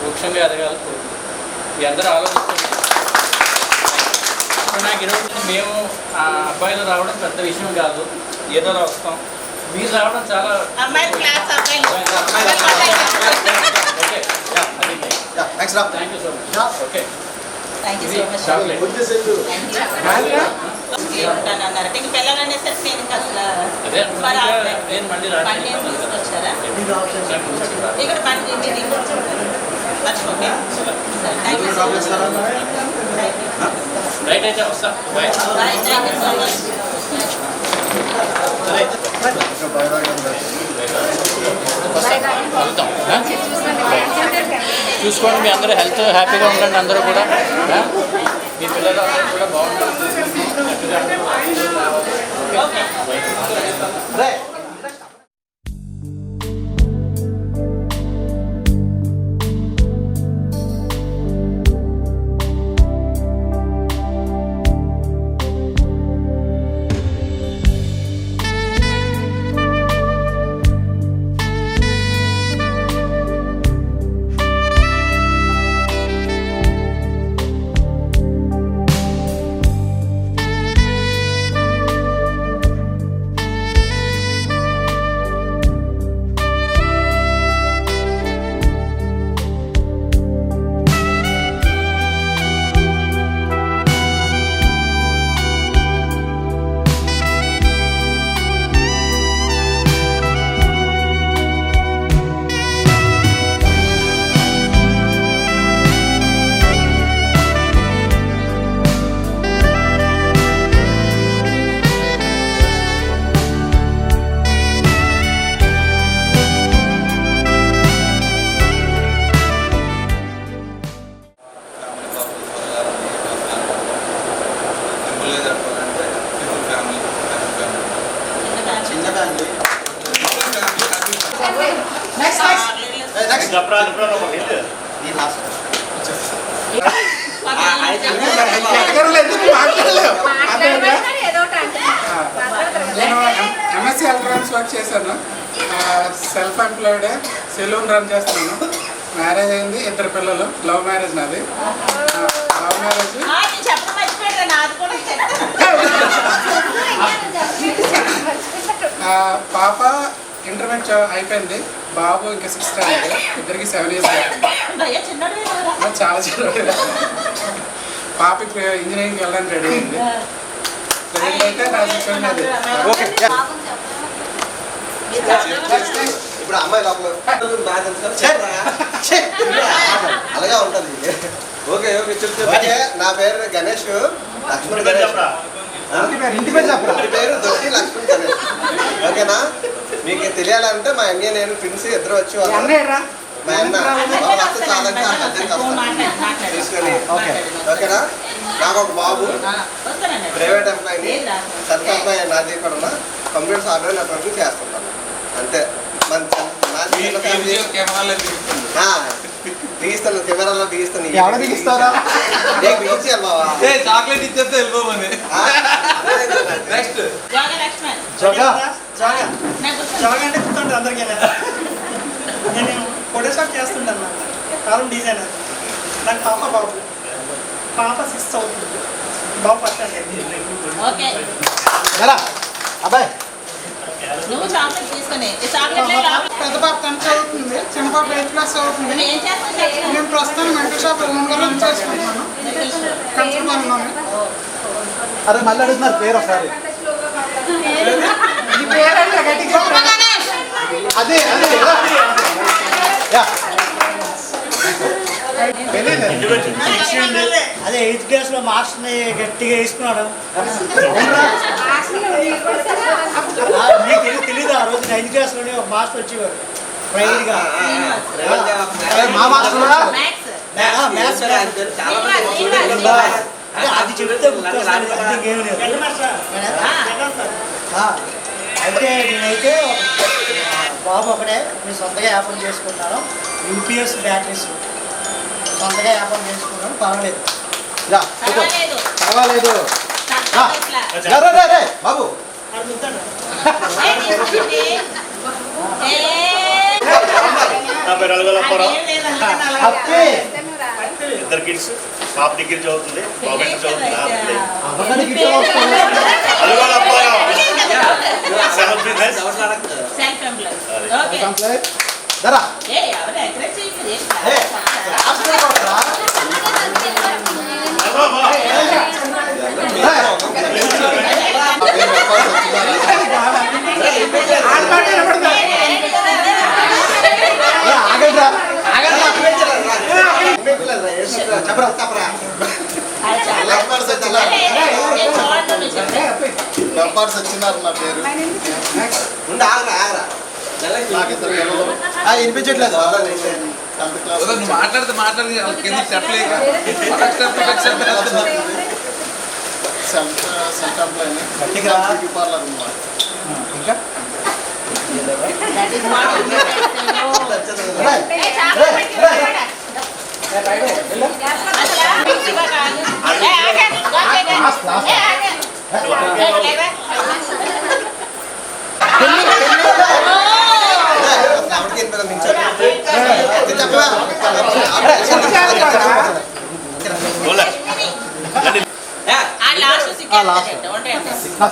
వృక్షంగా ఎదగాలి. మీ అందరూ ఆలోచించండి. నాకు ఈరోజు మేము ఆ అబ్బాయిలు రావడం పెద్ద విషయం కాదు, ఏదో వస్తాం. మీరు రావడం చాలా అమ్మాయిల క్లాస్ అబ్బాయిలు. Okay, thank you so much. Okay, thank you so much. Chocolate ఉంటానన్నారంటే ఇంక పిల్లలు అనేసరికి నేను ఇంకా అసలు అదే నేను మళ్ళీ బండి ఏం తీసుకొచ్చారా? ఇక్కడ బండి మీరు మర్చిపోకే. Thank you so much. Right అయితే వస్తా. Bye. Thank you so much. చూసుకోండి, మీ అందరూ హెల్త్ హ్యాపీగా ఉండండి. అందరూ కూడా మీ పిల్లలు అందరూ కూడా బాగుంటుంది. నేను ఎంఎస్సీ ఎలక్ట్రానిక్స్ వర్క్ చేశాను. సెల్ఫ్ ఎంప్లాయిడ్, సెలూన్ రన్ చేస్తున్నాను. మ్యారేజ్ అయింది, 2 పిల్లలు. లవ్ మ్యారేజ్ నాది. Love marriage. పాప ఇంటర్మీడియట్ అయిపోయింది, బాబు ఇంకా 6th స్టాండర్డ్. ఇద్దరికి 7 years. చాలా చిన్న. పాప ఇప్పుడు ఇంజనీరింగ్కి వెళ్ళడానికి రెడీ అయింది. అయితే నా శిక్షణ ఇప్పుడు అమ్మాయి లోపల అలాగే ఉంటుంది. ఓకే ఓకే చెప్తే. నా పేరు గణేష్, లక్ష్మణ్ గణేష్. ఇంటి పేరు దొడ్డి లక్ష్మణ్ గణేష్. ఓకేనా? మీకు తెలియాలంటే మా అన్నయ్య నేను ట్విన్స్ ఇద్దరు వచ్చి మా అన్న వస్తే చాలంటే తీసుకొని. ఓకేనా? నాకు ఒక బాబు, ప్రైవేట్ ఎంప్లాయీని, సెల్ఫ్ ఎంప్లాయీ. నాది కూడా కంప్యూటర్ సాఫ్ట్వేర్ నెట్వర్క్ చేస్తున్నాను. అంతే. బిగిస్తాను, కెమెరాలో బిగిస్తాను. బిగించాలి బాబా. చాక్లెట్ ఇచ్చేస్తే వెళ్ళిపోమని. నెక్స్ట్ జోగా లక్ష్మణ్. జోగా అంటే కూర్చోండి అందరికీ. నేను ఫోటోషాప్ చేస్తుంటాను అన్న, కాలం డిజైనర్. నాకు పాప బాబు, పాప 6th అవుతుంది, బాబు ఫస్ట్ ఓకే అబ్బాయి నువ్వు చాక్లెట్ తీసుకుని ఈ చాక్లెట్ పెద్ద పాప 10th చదువుతుంది, చిన్న పాప 8th క్లాస్ చదువుతుంది. ఏం చేస్తావు? నేను ప్రస్తుతం మెంటల్ షాప్ ఓనర్గా చేసుకుంటున్నాను. కన్సల్ట్ అరే మళ్ళీ అడుగుతున్నారు పేరు ఒకసారి. అదే అదే 8th క్లాస్లో మార్క్స్ని గట్టిగా వేసుకున్నాడు. మీకు తెలీదు, ఆ రోజు 9th క్లాస్లోనే ఒక మాస్టర్ వచ్చేవాడు ప్రైవేట్గా. మా మాస్టర్ మ్యాథ్స్ అది చెప్తే ఇంకేం లేదు. అయితే నేనైతే బాబు ఒకటే నేను సొంతగా వ్యాపారం చేసుకుంటాను. యూపీఎస్ బ్యాటరీస్ సొంతగా వ్యాపారం చేసుకున్నాను, పర్వాలేదు. పర్వాలేదు పర్వాలేదు బాబు. నా పేరు అలగలప్పారావు. హ్యాపీ ఇద్దరు కిడ్స్, పాప డిగ్రీ చదువుతుంది, బాబు ఇంటర్ చదువుతుంది. Alagalapparao self business. Self employ. Okay దరా ఏ ఎవరు ఎంకరేజ్ చేయరు. వచ్చినారు నా పేరు వినిపించట్లేదు. మాట్లాడితే సెల్ఫ్ ఎంప్లాయ్ బ్యూటీ పార్లర్ ఉన్నారు. ఇంకా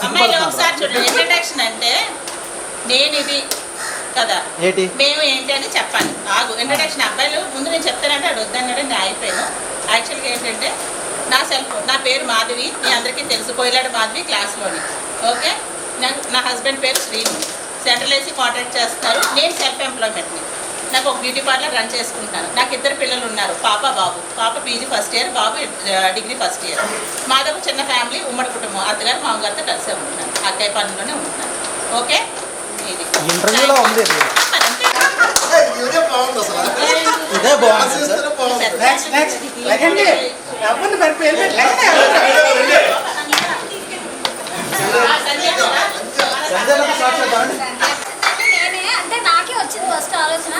అమ్మాయిలు ఒకసారి చూడండి. ఇంట్రడక్షన్ అంటే నేను ఇది కదా, మేము ఏంటి అని చెప్పాలి. ఆగు ఇంట్రడక్షన్. అబ్బాయిలు ముందు నేను చెప్తానంటే అది వద్దన్నాడు, నేను అయిపోయాను. యాక్చువల్గా ఏంటంటే నా పేరు మాధవి, మీ అందరికీ తెలుసు, కోయిలాడు మాధవి క్లాస్లోని. ఓకే, నా హస్బెండ్ పేరు శ్రీను, సెంట్రల్ ఏసీ కాంట్రాక్ట్ చేస్తారు. నేను సెల్ఫ్ ఎంప్లాయ్మెంట్ని, నాకు ఒక బ్యూటీ పార్లర్ రన్ చేసుకుంటాను. నాకు ఇద్దరు పిల్లలు ఉన్నారు, పాప బాబు. పాప పీజీ ఫస్ట్ ఇయర్, బాబు డిగ్రీ ఫస్ట్ ఇయర్. మాదొక చిన్న ఫ్యామిలీ, ఉమ్మడి కుటుంబం. అత్తగారు మామగారితో కలిసే ఉంటున్నాను, అక్కయ్య పనులోనే ఉంటున్నాను. ఓకే, ఇది ఇంటర్వ్యూలో ఉంది. ఇదే బాగుంది. అంటే నాకే వచ్చింది ఫస్ట్ ఆలోచన.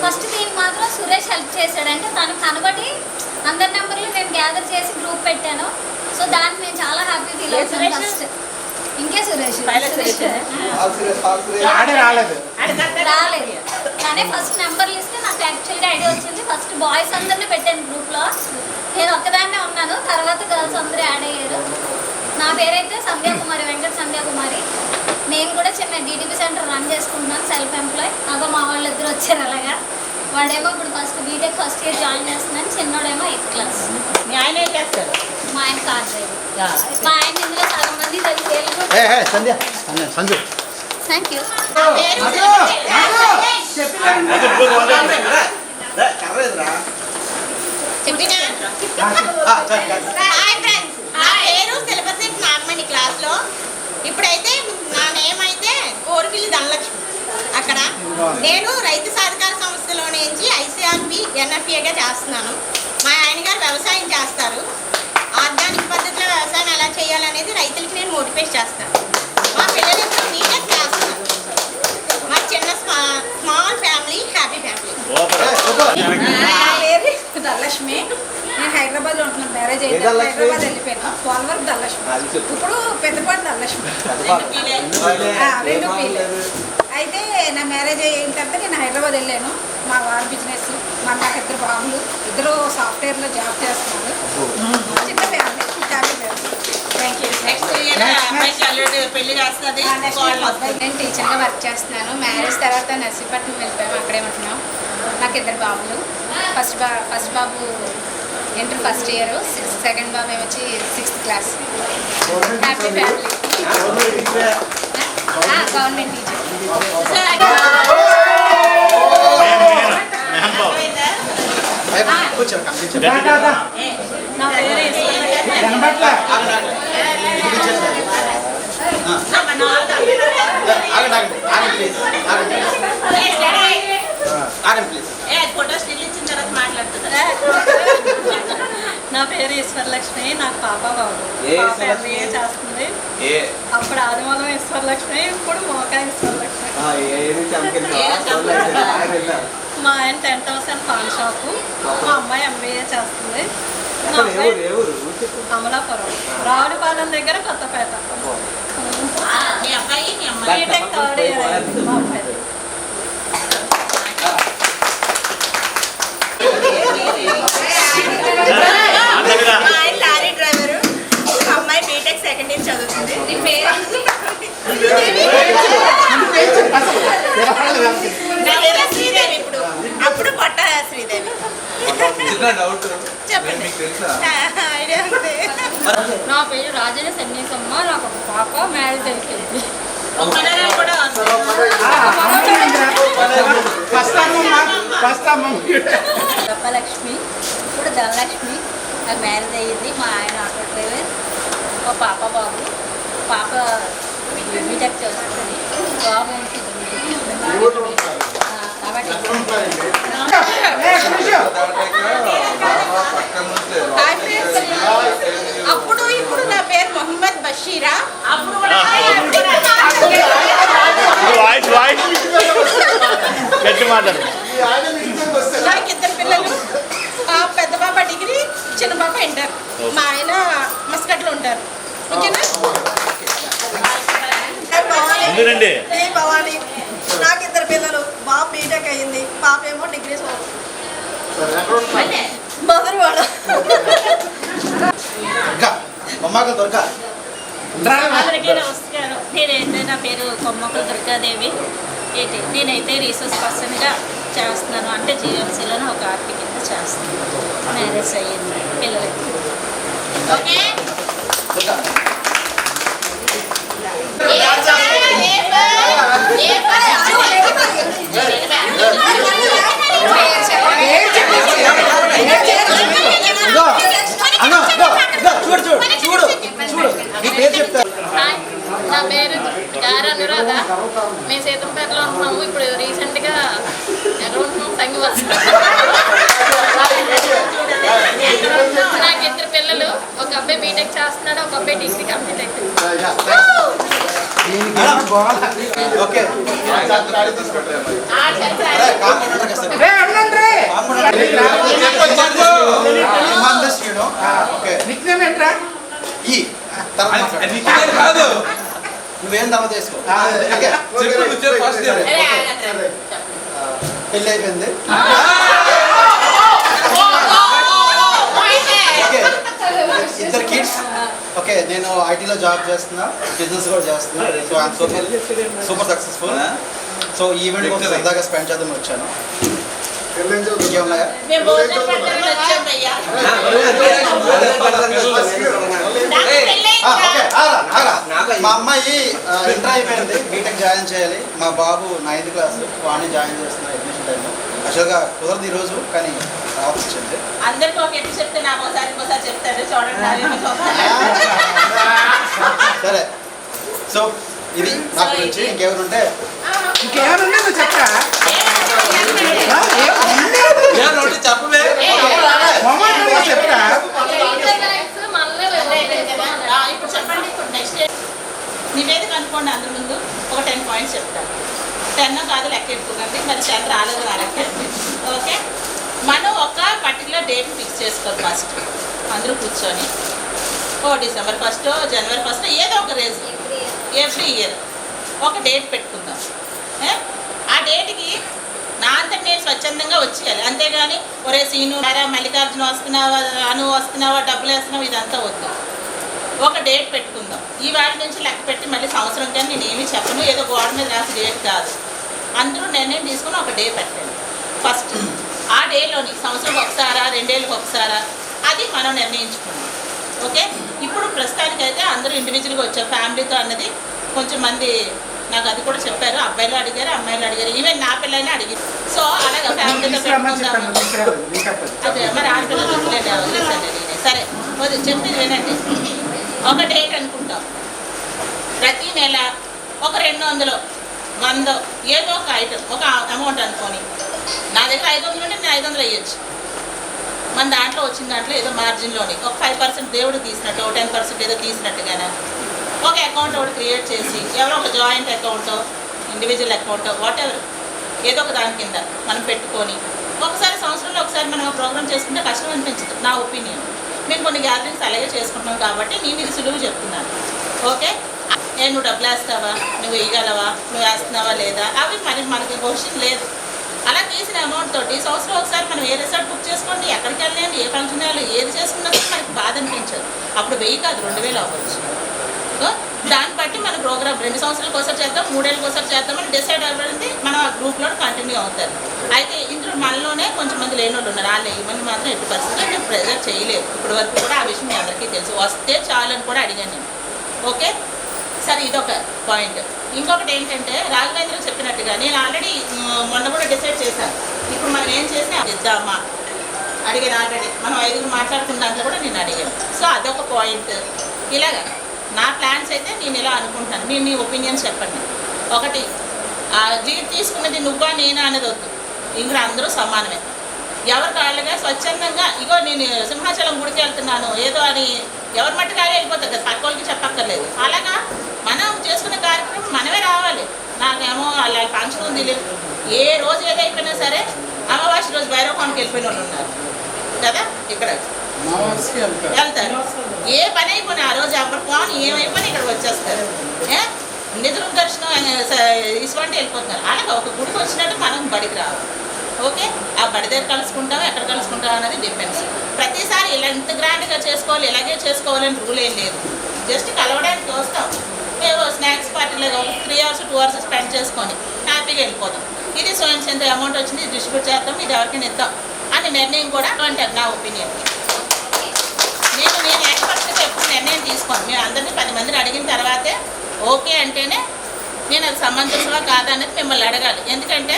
ఫస్ట్ దీనికి మాత్రం సురేష్ హెల్ప్ చేశాడంటే తను కనబడి అందరి నెంబర్లు నేను గ్యాదర్ చేసి గ్రూప్ పెట్టాను. సో దానికి నేను చాలా హ్యాపీ ఫీల్ అవుతాను. ఫస్ట్ ఇంకే సురేష్ రాలేదు, కానీ ఫస్ట్ నెంబర్లు ఇస్తే నాకు యాక్చువల్గా ఐడియా వచ్చింది. ఫస్ట్ బాయ్స్ అందరినీ పెట్టాను గ్రూప్లో, నేను ఒక్కదాన్నే ఉన్నాను. తర్వాత గర్ల్స్ అందరూ యాడ్ అయ్యారు. నా పేరైతే సంధ్యాకుమారి, వెంకట సంధ్యాకుమారి. నేను కూడా చిన్న డీటీపీ సెంటర్ రన్ చేసుకుంటున్నాను, సెల్ఫ్ ఎంప్లాయ్. అదో మా వాళ్ళు ఇద్దరు వచ్చారు. అలాగా వాడేమో ఇప్పుడు first BTech first year join చేస్తున్నాను, చిన్నోడేమో 8th క్లాస్. మీ ఆయన ఏం చేస్తారు? మా ఆయన కార్ డ్రైవర్. మా ఆయన ఇందులో సగం మంది సంజు థ్యాంక్ యూ. నాగమణి క్లాస్లో ఇప్పుడైతే నా నేమ్ అయితే కోరిపిల్లి ధనలక్ష్మి. అక్కడ నేను రైతు సహకార సంస్థలో నుంచి ఐసీఆర్పి ఎన్ఎఫ్ఏగా చేస్తున్నాను. మా ఆయన గారు వ్యవసాయం చేస్తారు. ఆర్గానిక్ పద్ధతిలో వ్యవసాయం ఎలా చేయాలనేది రైతులకి నేను మోటివేట్ చేస్తాను. మా పిల్లలు ఇప్పుడు బీటెక్ చేస్తున్నారు. మా చిన్న small family, happy family. Dhanalakshmi. నేను హైదరాబాద్లో ఉంటున్నాను, మ్యారేజ్ అయితే హైదరాబాద్ వెళ్ళిపోయాను. పోలవరం ధనలక్ష్మి, ఇప్పుడు పెద్దపాటి ధనలక్ష్మి, రెండు పీలు. అయితే నా మ్యారేజ్ అయిన తర్వాత నేను హైదరాబాద్ వెళ్ళాను. మా వారి బిజినెస్, మా నాకు 2 బాబులు, ఇద్దరు సాఫ్ట్వేర్లో జాబ్ చేస్తున్నారు. చిన్న family, happy family. Thank you. Next year అమ్మాయికి ఆల్రెడీ పెళ్లి చేస్తుంది. నేను టీచర్గా వర్క్ చేస్తున్నాను. మ్యారేజ్ తర్వాత నర్సీపట్నం వెళ్ళిపోయాము, అక్కడే ఉంటున్నాం. నాకు 2 బాబులు. ఫస్ట్ బాబు ఇంటర్ ఫస్ట్ ఇయర్, సెకండ్ బాబు వచ్చి 6th class. Happy family. Government teacher. నా పేరు ఫోటో స్టిల్ ఇచ్చిన తర్వాత మాట్లాడుతుందా? నా పేరు ఈశ్వరలక్ష్మి. నాకు పాప బాబు. పాప MBA చేస్తుంది. అప్పుడు ఆదిమూలం ఈశ్వరలక్ష్మి, ఇప్పుడు మోకా ఈశ్వరలక్ష్మి. మా ఆయన 10,000 పాన్ షాపు. మా అమ్మాయి MBA చేస్తుంది. మా అమ్మాయి అమలాపురం, రావులపాలెం దగ్గర కొత్తపేట. మీ అబ్బాయి మీ అమ్మాయి బీటెక్ థర్డ్ ఇయర్ అయింది మా అమ్మాయి. మా ఆయన లారీ డ్రైవరు, అమ్మాయి బీటెక్ సెకండ్ ఇయర్ చదువుతుంది. నా పేరు శ్రీదేవి. అప్పుడు పొట్ట శ్రీదేవి. చెప్పండి. ఐడియా ఉంది. నా పేరు రాజన సన్యాసమ్మ. నాకు ఒక పాప, మ్యారేజ్ అయిపోయింది. కూడా గొప్పలక్ష్మి, ఇప్పుడు ధనలక్ష్మి. నాకు మ్యారేజ్ అయ్యింది. మా ఆయన ఆటో డ్రైవర్. ఒక పాప బాబు. పాప బీటెక్ చేస్తుంది, బాబు అప్పుడు ఇప్పుడు నా పేరు మొహమ్మద్ బషీరా. అప్పుడు నాకు 2 పిల్లలు. పెద్ద పాప డిగ్రీ, చిన్న పాప ఇంటర్. మా ఆయన మస్కట్లో ఉంటారు. ఓకేనా? భవానీ. నాకు 2 పిల్లలు. బాబు బీటెక్ అయ్యింది, పాప ఏమో డిగ్రీ మధురవాడ. అందరికీ నమస్కారం. నేనైతే నా పేరు కొమ్మకుల దుర్గాదేవి. నేనైతే రీసోర్స్ పర్సన్గా చేస్తున్నాను. అంటే GMCలోనే ఒక ఆర్టీ కింద చేస్తున్నాను. మ్యారేజ్ అయ్యింది, పిల్లలకి. ఓకే. నా పేరు గారు అనురాధ. మేము సీతంపేటలో ఉంటున్నాము. ఇప్పుడు రీసెంట్గా ఎక్కడ ఉంటున్నాం, సంగీవత్స. నాకు 2 పిల్లలు. ఒక అబ్బాయి బీటెక్ చేస్తున్నాడు, ఒక అబ్బాయి డిగ్రీ కంప్లీట్ అయిపోయింది. నువ్వేం దమ్మ చేసుకో. పెళ్ళి అయిపోయింది. ఇద్దరు కిడ్స్. ఓకే, నేను ఐటీలో జాబ్ చేస్తున్నా, బిజినెస్ కూడా చేస్తున్నా. So I'm super successful. So event కోసం సరదాగా స్పెండ్ చేద్దామని వచ్చాను. మా అమ్మాయి ఇంటర్ అయిపోయింది, బీటెక్ జాయిన్ చేయాలి. మా బాబు 9th క్లాస్, వాడిని జాయిన్ చేస్తున్నా అడ్మిషన్ టైంలో. యాక్చువల్గా కుదరదు ఈరోజు, కానీ రావచ్చు వచ్చింది. అందరికీ ఒక ఎటు చెప్తే నాకు ఒకసారి ఇంకోసారి చెప్తాడు చూడండి. సరే, సో ఇది నా గురించి. ఇంకేమైనా చెప్తా చెప్తా. ఇప్పుడు చెప్పండి. ఇప్పుడు నెక్స్ట్ నివేదిక అనుకోండి. అందరి ముందు ఒక 10 పాయింట్స్ చెప్తాను. 10 కాదు లెక్క ఎట్టుకోకండి, మరి 10 రాలేదు నా లెక్క. ఓకే, మనం ఒక పర్టికులర్ డేట్ ఫిక్స్ చేసుకోవాలి. ఫస్ట్ అందరూ కూర్చొని December 1st, January 1st, ఏదో ఒక రేజ్ ఎవ్రీ ఇయర్ ఒక డేట్ పెట్టుకుందాం. డేట్కి నా అంతటి నేను స్వచ్ఛందంగా వచ్చేయాలి. అంతేగాని ఒరే సీను మల్లికార్జున వస్తున్నావా, అను వస్తున్నావా, డబ్బులు వేస్తున్నావా, ఇదంతా వద్దు. ఒక డేట్ పెట్టుకుందాం. ఈ వాటి నుంచి లెక్క పెట్టి మళ్ళీ సంవత్సరం కానీ నేను ఏమీ చెప్పను, ఏదో గోడ మీద రాసి డేట్ కాదు. అందరూ నిర్ణయం తీసుకుని ఒక డే పెట్టండి ఫస్ట్. ఆ డేలోని సంవత్సరం ఒకసారా 2 ఏళ్ళకి ఒకసారా అది మనం నిర్ణయించుకున్నాం. ఓకే, ఇప్పుడు ప్రస్తుతానికైతే అందరూ ఇండివిజువల్గా వచ్చారు ఫ్యామిలీతో అన్నది. కొంచెం మంది నాకు అది కూడా చెప్పారు, అబ్బాయిలు అడిగారు, అమ్మాయిలు అడిగారు, ఈవెన్ నా పిల్లల్ని అడిగారు. సో అలాగే ఫ్యామిలీతో పెట్టుకుందాం. అదే మరి ఆడపిల్లలు వదిలేసాను. సరే చెప్పింది వినండి. ఒక డేట్ అనుకుంటాం, ప్రతి నెల ఒక 200, 100 ఏదో ఒక ఐటమ్, ఒక అమౌంట్ అనుకొని, నా దగ్గర 500 ఉంటే నేను 500 వేయచ్చు. మన దాంట్లో వచ్చిన దాంట్లో ఏదో మార్జిన్లోని ఒక 5% దేవుడు తీసినట్టు, 10% ఏదో తీసినట్టుగానే ఒక అకౌంట్ ఒకటి క్రియేట్ చేసి, ఎవరో ఒక జాయింట్ అకౌంటో ఇండివిజువల్ అకౌంటో వాటెవర్ ఏదో ఒక దాని కింద మనం పెట్టుకొని ఒకసారి సంవత్సరంలో ఒకసారి మనం ప్రోగ్రామ్ చేసుకుంటే కష్టం అనిపించదు నా ఒపీనియన్. మేము కొన్ని గ్యాదరింగ్స్ అలాగే చేసుకుంటున్నాం కాబట్టి నేను ఇది సులువు చెప్తున్నాను. ఓకే, నువ్వు డబ్బులు వేస్తావా, నువ్వు వేయగలవా, నువ్వు వేస్తున్నావా లేదా, అవి మనకి క్వశ్చన్ లేదు. అలా తీసిన అమౌంట్ తోటి సంవత్సరం ఒకసారి మనం ఏ రిసార్ట్ బుక్ చేసుకోండి, ఎక్కడికి వెళ్ళండి, ఏ ఫంక్షన్ వెళ్ళాలి, ఏది చేసుకున్నా మనకి బాధ అనిపించదు. అప్పుడు 1000 కాదు 2000 అవ్వచ్చు. దాన్ని బట్టి మన ప్రోగ్రామ్ 2 సంవత్సరాలకు ఒకసారి చేద్దాం, 3 ఏళ్ళకి ఒకసారి చేద్దామని డిసైడ్ అవ్వడానికి మనం ఆ గ్రూప్లో కంటిన్యూ అవుతారు. అయితే ఇందులో మనలోనే కొంచెం మంది లేని వాళ్ళు ఉన్నారు. వాళ్ళు ఇవన్నీ మాత్రం ఎట్టి పరిస్థితుల్లో నేను ప్రెజర్ చేయలేదు. ఇప్పటి వరకు కూడా ఆ విషయం మీ అందరికీ తెలుసు. వస్తే చాలని కూడా అడిగాను నేను. ఓకే, సరే ఇదొక పాయింట్. ఇంకొకటి ఏంటంటే రాఘవేంద్ర చెప్పినట్టుగా నేను ఆల్రెడీ మొన్న కూడా డిసైడ్ చేశాను. ఇప్పుడు మనం ఏం చేసినా ఇద్దామా అడిగాను ఆల్రెడీ. మనం 5 మాట్లాడుకున్న దాంట్లో కూడా నేను అడిగాను. సో అదొక పాయింట్. ఇలాగా నా ప్లాన్స్ అయితే నేను ఇలా అనుకుంటాను. నేను నీ ఒపీనియన్స్ చెప్పండి. ఒకటి, లీడ్ తీసుకున్నది నువ్వా నేనా అనేది వద్దు. ఇంకా అందరూ సమానమే. ఎవరి కాళ్ళగా స్వచ్ఛందంగా ఇగో నేను సింహాచలం గుడికి వెళ్తున్నాను ఏదో అని ఎవరి మట్టుకాలే వెళ్ళిపోతుంది కదా, పక్క వాళ్ళకి చెప్పక్కర్లేదు. అలాగా మనం చేసుకునే కార్యక్రమం మనమే రావాలి. నాకేమో అలా ఫంక్షన్ ఉంది లేదు, ఏ రోజు ఏదైపోయినా సరే అమావాస్య రోజు భైరవకోనకి వెళ్ళిపోయిన వాళ్ళు ఉన్నారు కదా, ఇక్కడ వెళ్తారు. ఏ పని అయిపోయినా ఆ రోజు ఎవరు పోని ఏమైపోయినా ఇక్కడికి వచ్చేస్తారు. నిధుల దర్శనం ఇసువంటి వెళ్ళిపోతున్నారు. అలాగే ఒక గుడికి వచ్చినట్టు మనం బడికి రావాలి. ఓకే, ఆ బడి దగ్గర కలుసుకుంటాం, ఎక్కడ కలుసుకుంటాం అనేది డిపెండ్స్. ప్రతిసారి ఇలా ఇంత గ్రాండ్గా చేసుకోవాలి, ఇలాగే చేసుకోవాలని రూల్ ఏం లేదు. జస్ట్ కలవడానికి వస్తాం, ఏవో స్నాక్స్ పార్టీలో 3 hours 2 hours స్పెండ్ చేసుకొని హ్యాపీగా వెళ్ళిపోతాం. ఇది సో ఎంత అమౌంట్ వచ్చింది డిస్ట్రిబ్యూట్ చేద్దాం, ఇది ఎవరికైనా ఇద్దాం అని నిర్ణయం కూడా అంటారు నా ఒపీనియన్. నేను ఎక్స్పర్ట్గా ఎప్పుడు నిర్ణయం తీసుకోను. మేము అందరినీ 10 మందిని అడిగిన తర్వాతే ఓకే అంటేనే నేను అది సమంజసమా కాదా అనేది మిమ్మల్ని అడగాలి. ఎందుకంటే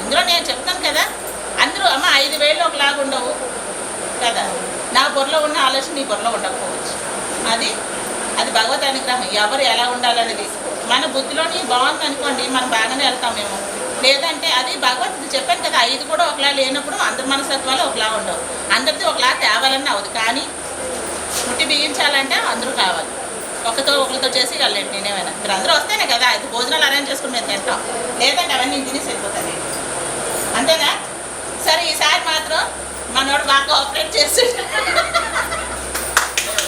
ఇందులో నేను చెప్తాను కదా, అందరూ అమ్మ 5000 ఒకలాగా ఉండవు కదా, నా బుర్రలో ఉన్న ఆలోచన నీ బుర్రలో ఉండకపోవచ్చు. అది భగవత్ అనుగ్రహం. ఎవరు ఎలా ఉండాలనేది మన బుద్ధిలోని బాగుంది అనుకోండి, మనం బాగానే వెళ్తాం మేము. లేదంటే అది భగవద్గీత చెప్పాను కదా, 5 కూడా ఒకలా లేనప్పుడు అందరి మనస్తత్వాలు ఒకలా ఉండవు. అందరిది ఒకలా తేవాలని అవదు. కానీ ముట్టి బిగించాలంటే అందరూ కావాలి. ఒకరితో చేసి వెళ్ళండి. నేనేమైనా మీరు అందరూ వస్తేనే కదా 5 భోజనాలు అరేంజ్ చేసుకుని మేము తింటాం. లేదంటే అవన్నీ తినేసి వెళ్ళిపోతాను. అంతేనా? సరే ఈసారి మాత్రం మనోడు బాగా కోఆపరేట్ చేసి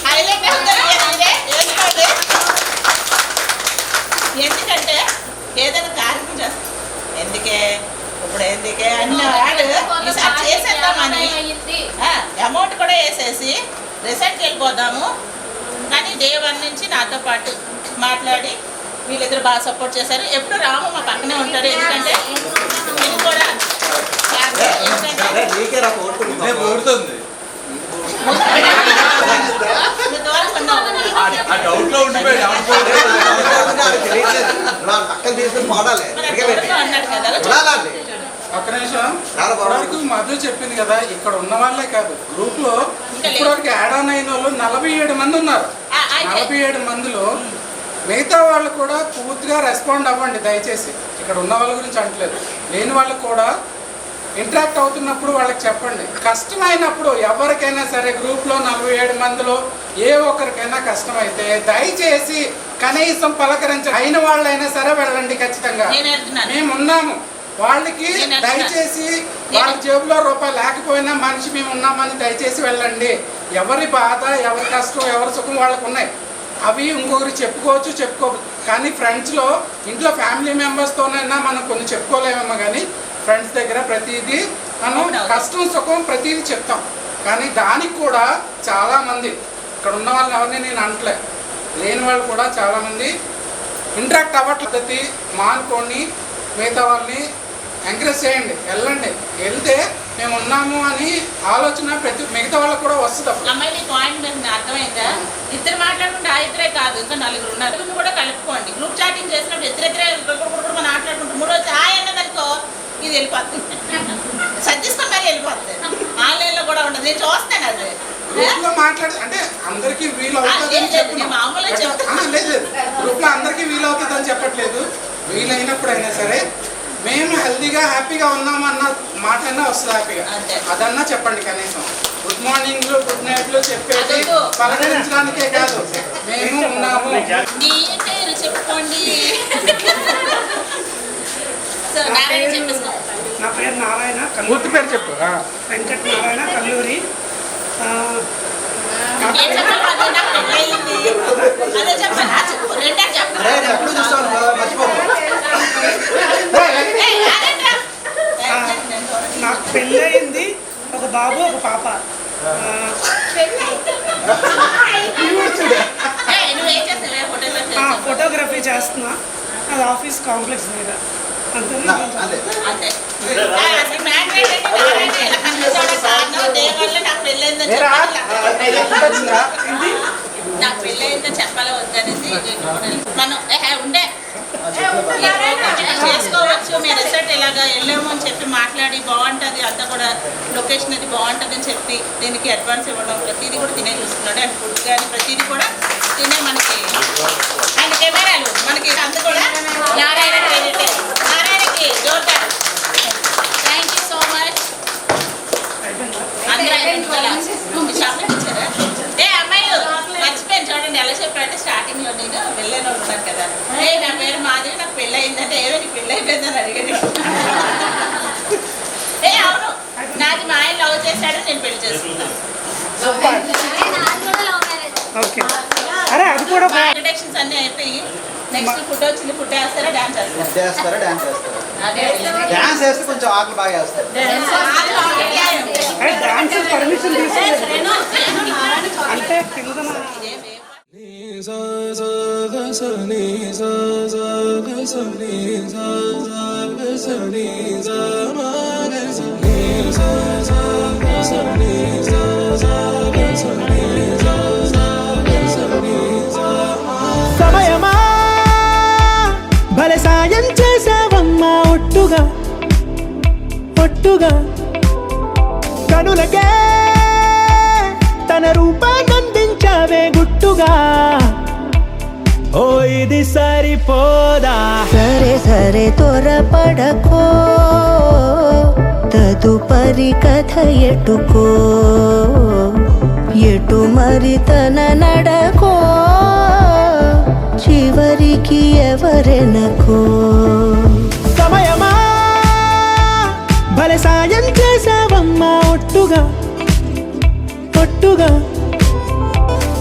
హైలైట్ ఎందుకంటే ఏదైనా కార్యక్రమం చేస్తాం. ఎందుకే అన్నవాడు ఈసారి చేసేద్దామని అమౌంట్ కూడా వేసేసి రిసార్ట్కి వెళ్ళిపోదాము. కానీ day 1 నుంచి నాతో పాటు మాట్లాడి వీళ్ళిద్దరు బాగా సపోర్ట్ చేశారు. ఎప్పుడు రాము మా పక్కనే ఉంటారు. ఎందుకంటే నేను కూడా ఒక్క నిమిషం. ఇప్పటివరకు మధు చెప్పింది కదా, ఇక్కడ ఉన్న వాళ్ళే కాదు, గ్రూప్ లో ఇప్పటివరకు యాడ్ ఆన్ అయిన వాళ్ళు 47 మంది ఉన్నారు. 47 మందిలో మిగతా వాళ్ళు కూడా పూర్తిగా రెస్పాండ్ అవ్వండి దయచేసి. ఇక్కడ ఉన్న వాళ్ళ గురించి అంటలేదు, లేని వాళ్ళకు కూడా ఇంటరాక్ట్ అవుతున్నప్పుడు వాళ్ళకి చెప్పండి. కష్టమైనప్పుడు ఎవరికైనా సరే గ్రూప్లో 47 మందిలో ఏ ఒక్కరికైనా కష్టమైతే దయచేసి కనీసం పలకరించండి. అయిన వాళ్ళైనా సరే వెళ్ళండి. ఖచ్చితంగా మేము ఉన్నాము. వాళ్ళకి దయచేసి వాళ్ళ జేబులో రూపాయలు లేకపోయినా మనిషి మేము ఉన్నామని దయచేసి వెళ్ళండి. ఎవరి బాధ, ఎవరి కష్టం, ఎవరి సుఖం వాళ్ళకు ఉన్నాయి. అవి ఇంకొకరికి చెప్పుకోవచ్చు కానీ ఫ్రెండ్స్లో ఇంట్లో ఫ్యామిలీ మెంబర్స్తోనైనా మనం కొన్ని చెప్పుకోలేమేమో, కానీ ఫ్రెండ్స్ దగ్గర ప్రతిదీ మనం కష్టం సుఖం ప్రతిదీ చెప్తాం. కానీ దానికి కూడా చాలామంది ఇక్కడ ఉన్న వాళ్ళని ఎవరిని నేను అనట్లే, లేని వాళ్ళు కూడా చాలామంది ఇంటరాక్ట్ అవ్వట్లేదు. మానుకోండి, మిగతా వాళ్ళని ఎంకరేజ్ చేయండి, వెళ్ళండి. వెళ్తే మేము ఉన్నాము అని ఆలోచన మిగతా వాళ్ళకి కూడా వస్తుంది. అమ్మాయి పాయింట్ మీకు అర్థమైందా? ఇద్దరు మాట్లాడుకుంటే ఆ ఇద్దరే కాదు, ఇంకా నలుగురు ఉన్నారు కూడా కలుపుకోండి. గ్రూప్ చాటింగ్ చేసినప్పుడు ఇద్దరిద్దరే మాట్లాడుకుంటూ మూడో హాయ్ అన్నదనుకో ఇది వెళ్ళిపోతుంది, సర్దిస్తాం మరి వెళ్ళిపోతుంది. ఆన్లైన్లో కూడా ఉండదు, నేను చూస్తాను. అది మాట్లాడి అంటే అందరికీ వీలు అవుతుంది మామూలుగా చెప్తాను. లేదు, గ్రూప్లో అందరికీ వీలు అవుతుంది అని చెప్పట్లేదు. వీలైనప్పుడైనా సరే మేము హెల్తీగా హ్యాపీగా ఉన్నాము అన్న మాట అయినా వస్తుంది. హ్యాపీగా అదన్నా చెప్పండి. కనీసం గుడ్ మార్నింగ్లు గుడ్ నైట్లు చెప్పేది పలకరించడానికే కాదు, మేము ఉన్నాము చెప్పుకోండి. నా పేరు నారాయణ, పూర్తి పేరు చెప్పు. వెంకట నారాయణ, కల్లూరి. నాకు పెళ్ళయింది, ఒక బాబు ఒక పాప. ఫోటోగ్రఫీ చేస్తున్నా, అది ఆఫీస్ కాంప్లెక్స్ మీద. నాకు పెళ్ళయిందో చెప్పాలో వద్దనేసి మనం ఉండే చేసుకోవచ్చు. మేము రిసార్ట్ ఇలాగా వెళ్ళాము అని చెప్పి మాట్లాడి బాగుంటుంది, అంతా కూడా లొకేషన్ అది బాగుంటుంది అని చెప్పి దీనికి అడ్వాన్స్ ఇవ్వడం, ప్రతిదీ కూడా తినే చూస్తున్నాడు. అండ్ ఫుడ్ కానీ ప్రతిదీ కూడా తినే మనకి ఆయన కెమెరాలు మనకి అంత కూడా నారాయణ క్రెడిట్. నారాయణకి జోర్దార్ థ్యాంక్ యూ సో మచ్. అందరూ చాక్లెట్ ఇచ్చారా? అమ్మాయిలు మర్చిపోయాను చూడండి, ఎలా చెప్పారంటే స్టార్టింగ్లో నేను వెళ్ళాను ఉన్నాను కదా, నా పేరు మాధవి, నాకు పెళ్ళి అయిందంటే ఏమైనా పెళ్ళి అయిపోయిందని అడిగాను. అవును, నాది మా ఆయన లవ్ చేశాడు, నేను పెళ్లి చేసుకున్నాను. ఇంట్రడక్షన్స్ అన్నీ అయిపోయి నెక్స్ట్ ఫుడ్ వచ్చింది, ఫుడ్ వేస్తారా డాన్స్ చేస్తారా? డాన్స్ వేస్తే కొంచెం ఆటలు బాగా వేస్తారు. పర్మిషన్ అంటే సమయమా భలే సాయం చేసావమ్మా, ఒట్టుగా ఒట్టుగా కనులకే తన రూపాన్నందించావే గుట్టుగా. ఓ ఇది సరిపోదా? సరే సరే త్వరపడకో, తదుపరి కథ ఎటుకో, ఎటు మరి తన నడకో, చివరికి ఎవరెనకో. సమయమా భలే సాయం చేసావమ్మా, ఒట్టుగా ఒట్టుగా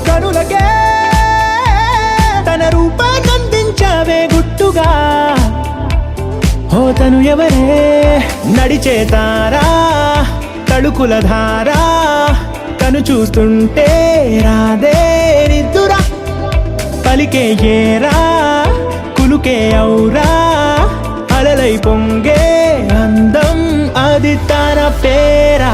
కనులకే తన రూపాన్నందించావే గుట్టుగా. ఓ తను ఎవరే నడిచే తారా, తళుకుల ధారా, తను చూస్తుంటే రాదే నిద్దురా, పలికే ఏరా కులుకే ఔరా, అలలై పొంగే అందం అది తన పేరా.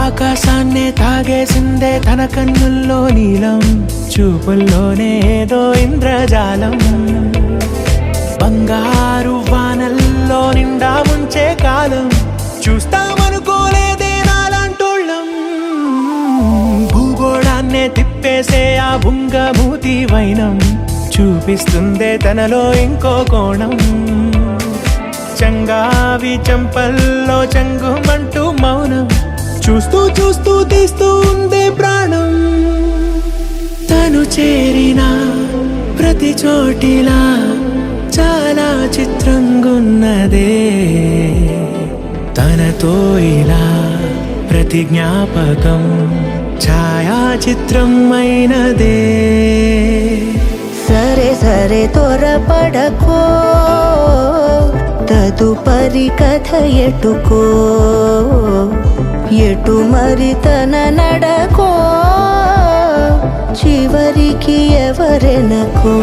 ఆకాశాన్నే తాగేసిందే తన కన్నుల్లో నీలం, చూపుల్లోనే ఏదో ఇంద్రజాలం. బంగారు వానల్లో నిండా ఉంచే కాలం, చూస్తామనుకోలేదే నాలాంటోళ్ళం. భూగోళాన్నే తిప్పేసే ఆ బుంగమూతి వైనం, చూపిస్తుందే తనలో ఇంకో కోణం. చంగావి చంపల్లో చంగుమంటూ మౌనం చూస్తూ చూస్తూ తీస్తూ ఉందే ప్రాణం తను చేరిన ప్రతి చోటిలా చాలా చిత్రంగున్నదే తనతో ఇలా ప్రతి జ్ఞాపకం ఛాయాచిత్రం అయినదే సరే సరే త్వరపడకో తదుపరి కథ ఎటుకో ఎటు మరి తన నడకో చివరికి ఎవరెనకో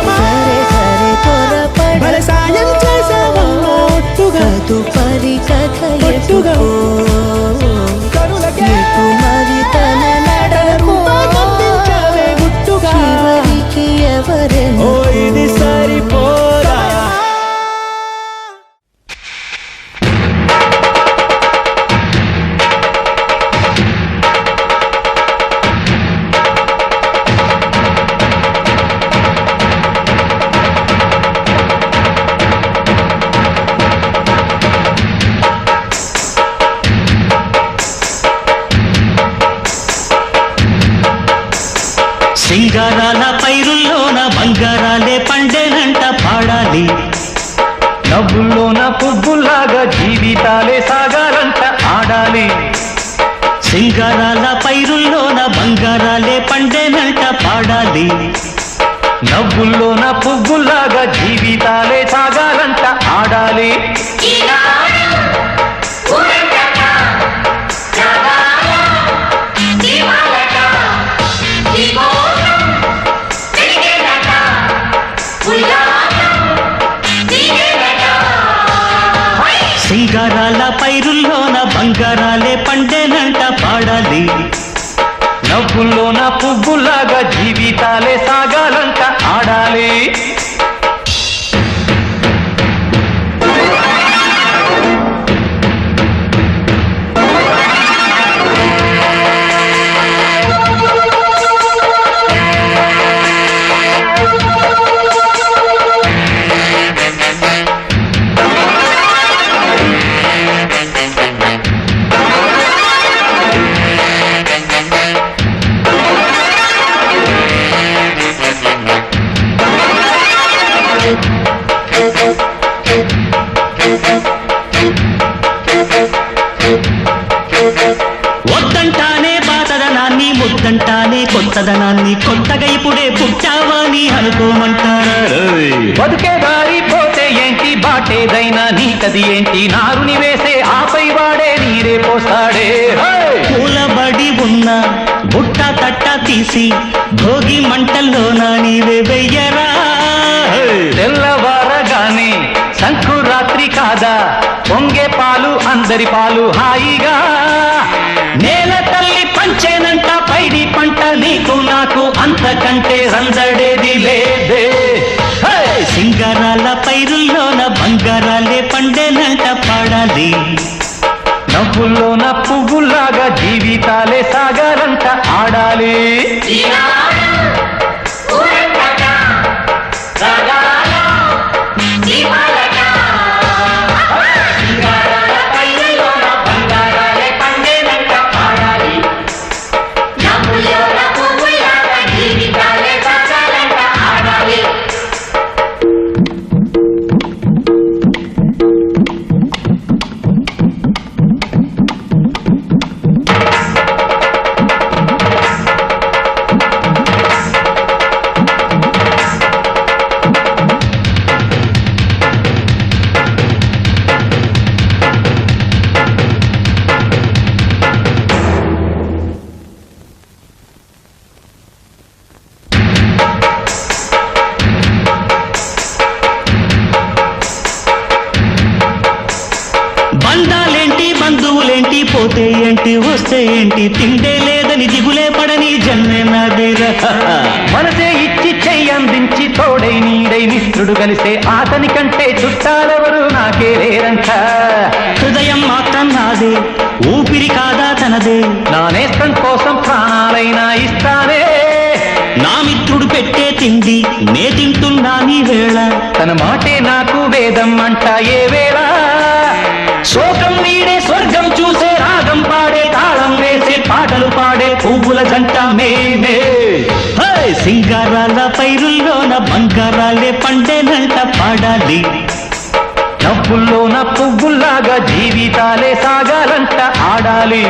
సరే సరే త్వరపడ సాయం చేసావమ్మా ఒట్టుగా తదుపరి కథ ఎటుకో ఎటు మరి తన నడకో చివరికి ఎవరెనకో ఇది సరిపోదా సింగారాల పైరుల్లోన బంగారాలే పండేనంట పాడాలి నవ్వుల్లోన పువ్వుల్లాగా జీవితాలే సాగాలంట ఆడాలి సింగారాల పైరుల్లోన బంగారాలే పండేనంట పాడాలి నవ్వుల్లోన పువ్వుల్లాగా జీవితాలే సాగాలంట ఆడాలి సింగారాల పైరుల్లోన బంగారాలే పండేనంట పాడాలి నవ్వుల్లోన పువ్వులాగా జీవితాలే సాగాలంట ఆడాలి వద్దంటానే పాతదనాన్ని ముద్దంటానే కొత్తదనాన్ని కొత్తగా ఇప్పుడే పుట్టావని అనుకోమంటారు బతుకే దారి పోతే ఏంటి బాటేదైనా నీకది ఏంటి నారుని వేసే ఆపై వాడే నీరే పోస్తాడే పూలబడి ఉన్న బుట్ట తట్ట తీసి భోగి మంటల్లోన నీవే వెయ్యరా తెల్లవారగానే సంకురాత్రి కాదా పొంగే పాలు అందరి పాలు హాయిగా నేల తల్లి పంచేనంట పైడి పంట నీకు నాకు అంతకంటే రందడేది లేదే సింగారాల పైరుల్లోన బంగారాలే పండేనంట పాడాలి నవ్వుల్లోన పువ్వుల్లాగా జీవితాలే సాగాలంట ఆడాలి పోతే ఏంటి వస్తే ఏంటి తిండే లేదని దిగులే పడని జన్మే నాదేరా మనసే ఇచ్చి చెయ్యందించి తోడై నీడై మిత్రుడు కలిసే అతని కంటే చుట్టాలెవరు నాకే లేరంట హృదయం మాత్రం నాదే ఊపిరి కాదా తనదే నా నేస్తం కోసం ప్రాణాలైనా ఇస్తానే నా మిత్రుడు పెట్టే తిండి నే తింటున్నా నీ వేళ తన మాటే నాకు వేదం అంట ఏ వేళ శోకం వీడే స్వర్గం చూసే రాగం పాడే తాళం వేసే పాటలు పాడే పువ్వుల జంట మేమే సింగారాల పైరుల్లోన బంగారాలే పండేనంట పాడాలి నవ్వుల్లోన పువ్వుల్లాగా జీవితాలే సాగాలంట ఆడాలి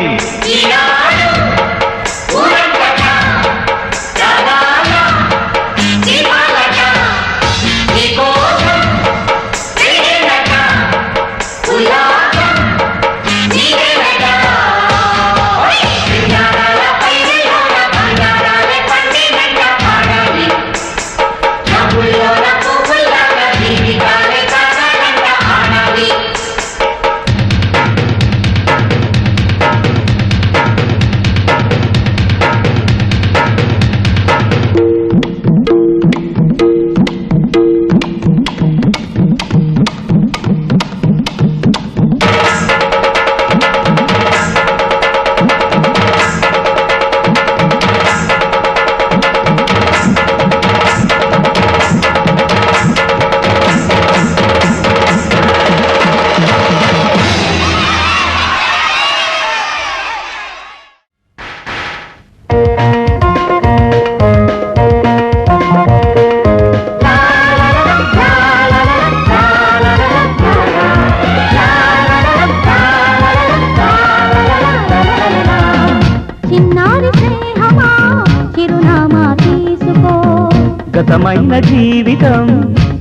గతమైన జీవితం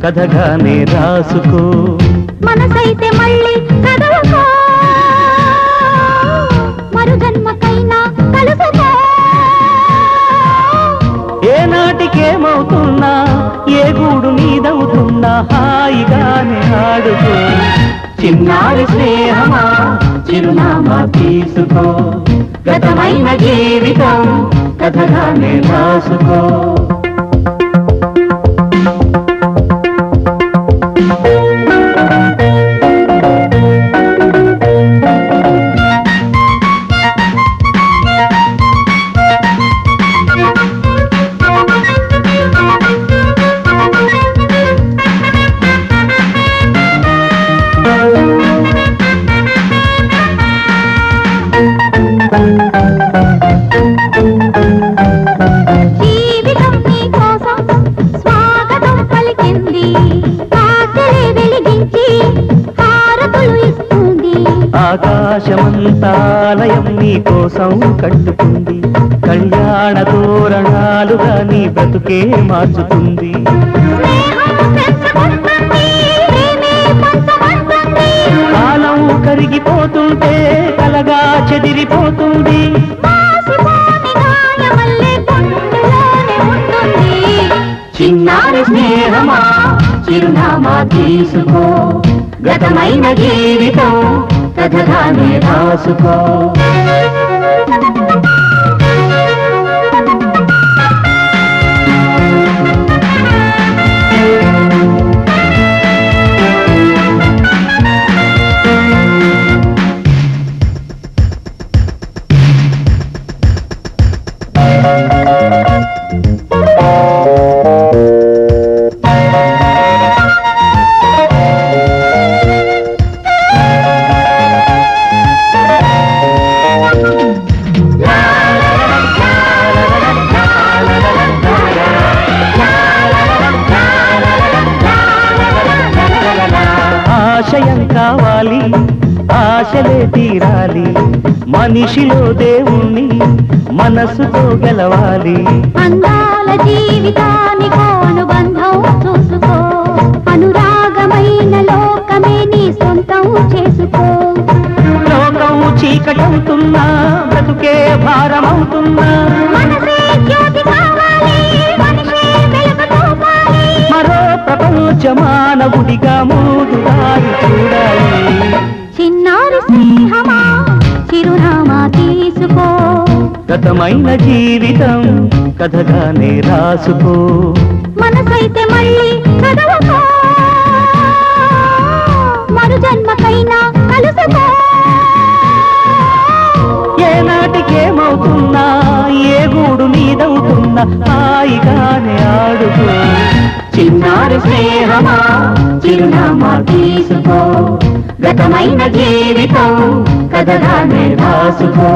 కథగానే రాసుకో మనసైతే మళ్ళీ చదవకో మరు జన్మకైనా కలుసుకో ఏ నాటికేమవుతున్నా ఏ గూడు నీదవుతున్నా హాయిగానే ఆడుకో చిన్నారి స్నేహమా చిరునామా తీసుకో గతమైన జీవితం కథగానే రాసుకో ఆకాశమంతాలయం నీ కోసం కట్టుకుంది కళ్యాణ తోరణాలుగా నీ బ్రతుకే మార్చుతుంది కాలం కరిగిపోతుంటే కలగా చెదిరిపోతుంది చిన్నారి స్నేహమా చిరునామా తీసుకో గతమైన జీవితం కథగానే రాసుకో ఆశయం కావాలి ఆశలే తీరాలి మనిషిలో దేవుణ్ణి మనసుతో గెలవాలి అందాల జీవితానికి అనుబంధం చూసుకో అనురాగమైన లోకమే నీ సొంతం చేసుకో లోకం చీకటవుతున్నా బ్రతుకే భారమవుతున్నా మనసే జ్యోతి కావాలి మనిషే వెలుగుతోపాలి మరో ప్రపంచ మానవుడిగా ముందు దారి చూడాలి చిన్నారి స్నేహమా చిరునామా తీసుకో గతమైన జీవితం కథగానే రాసుకో మనసైతే మళ్ళీ చదవకో మరు జన్మకైనా కలుసుకో ఏ నాటికేమవుతున్నా ఏ గూడు నీదవుతున్నా మొన్న హాయిగానే ఆడుకో. చిన్నారి స్నేహమా చిరునామా తీసుకో, గతమైన జీవితం కథగానే రాసుకో.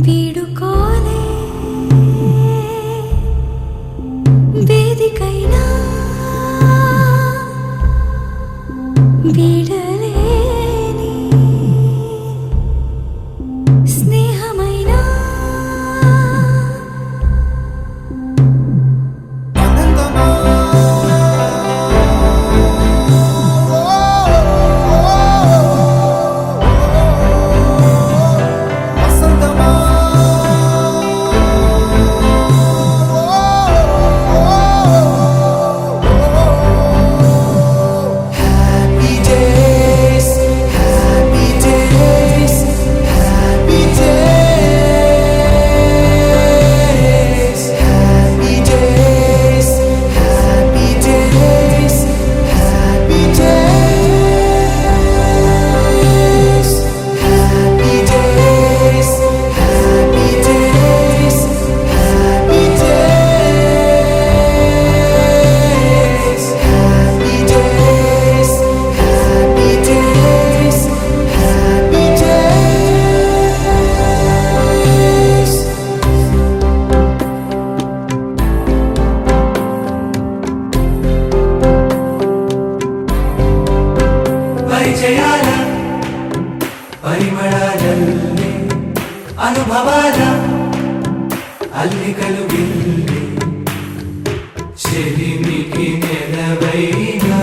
వీడుకోలే వేదికైనా వీడలేని స్నేహమైనా పరిచయాల పరిమళాలల్లే అనుభవాల అల్లికలు గిల్లే చెలిమికి నెలవైనా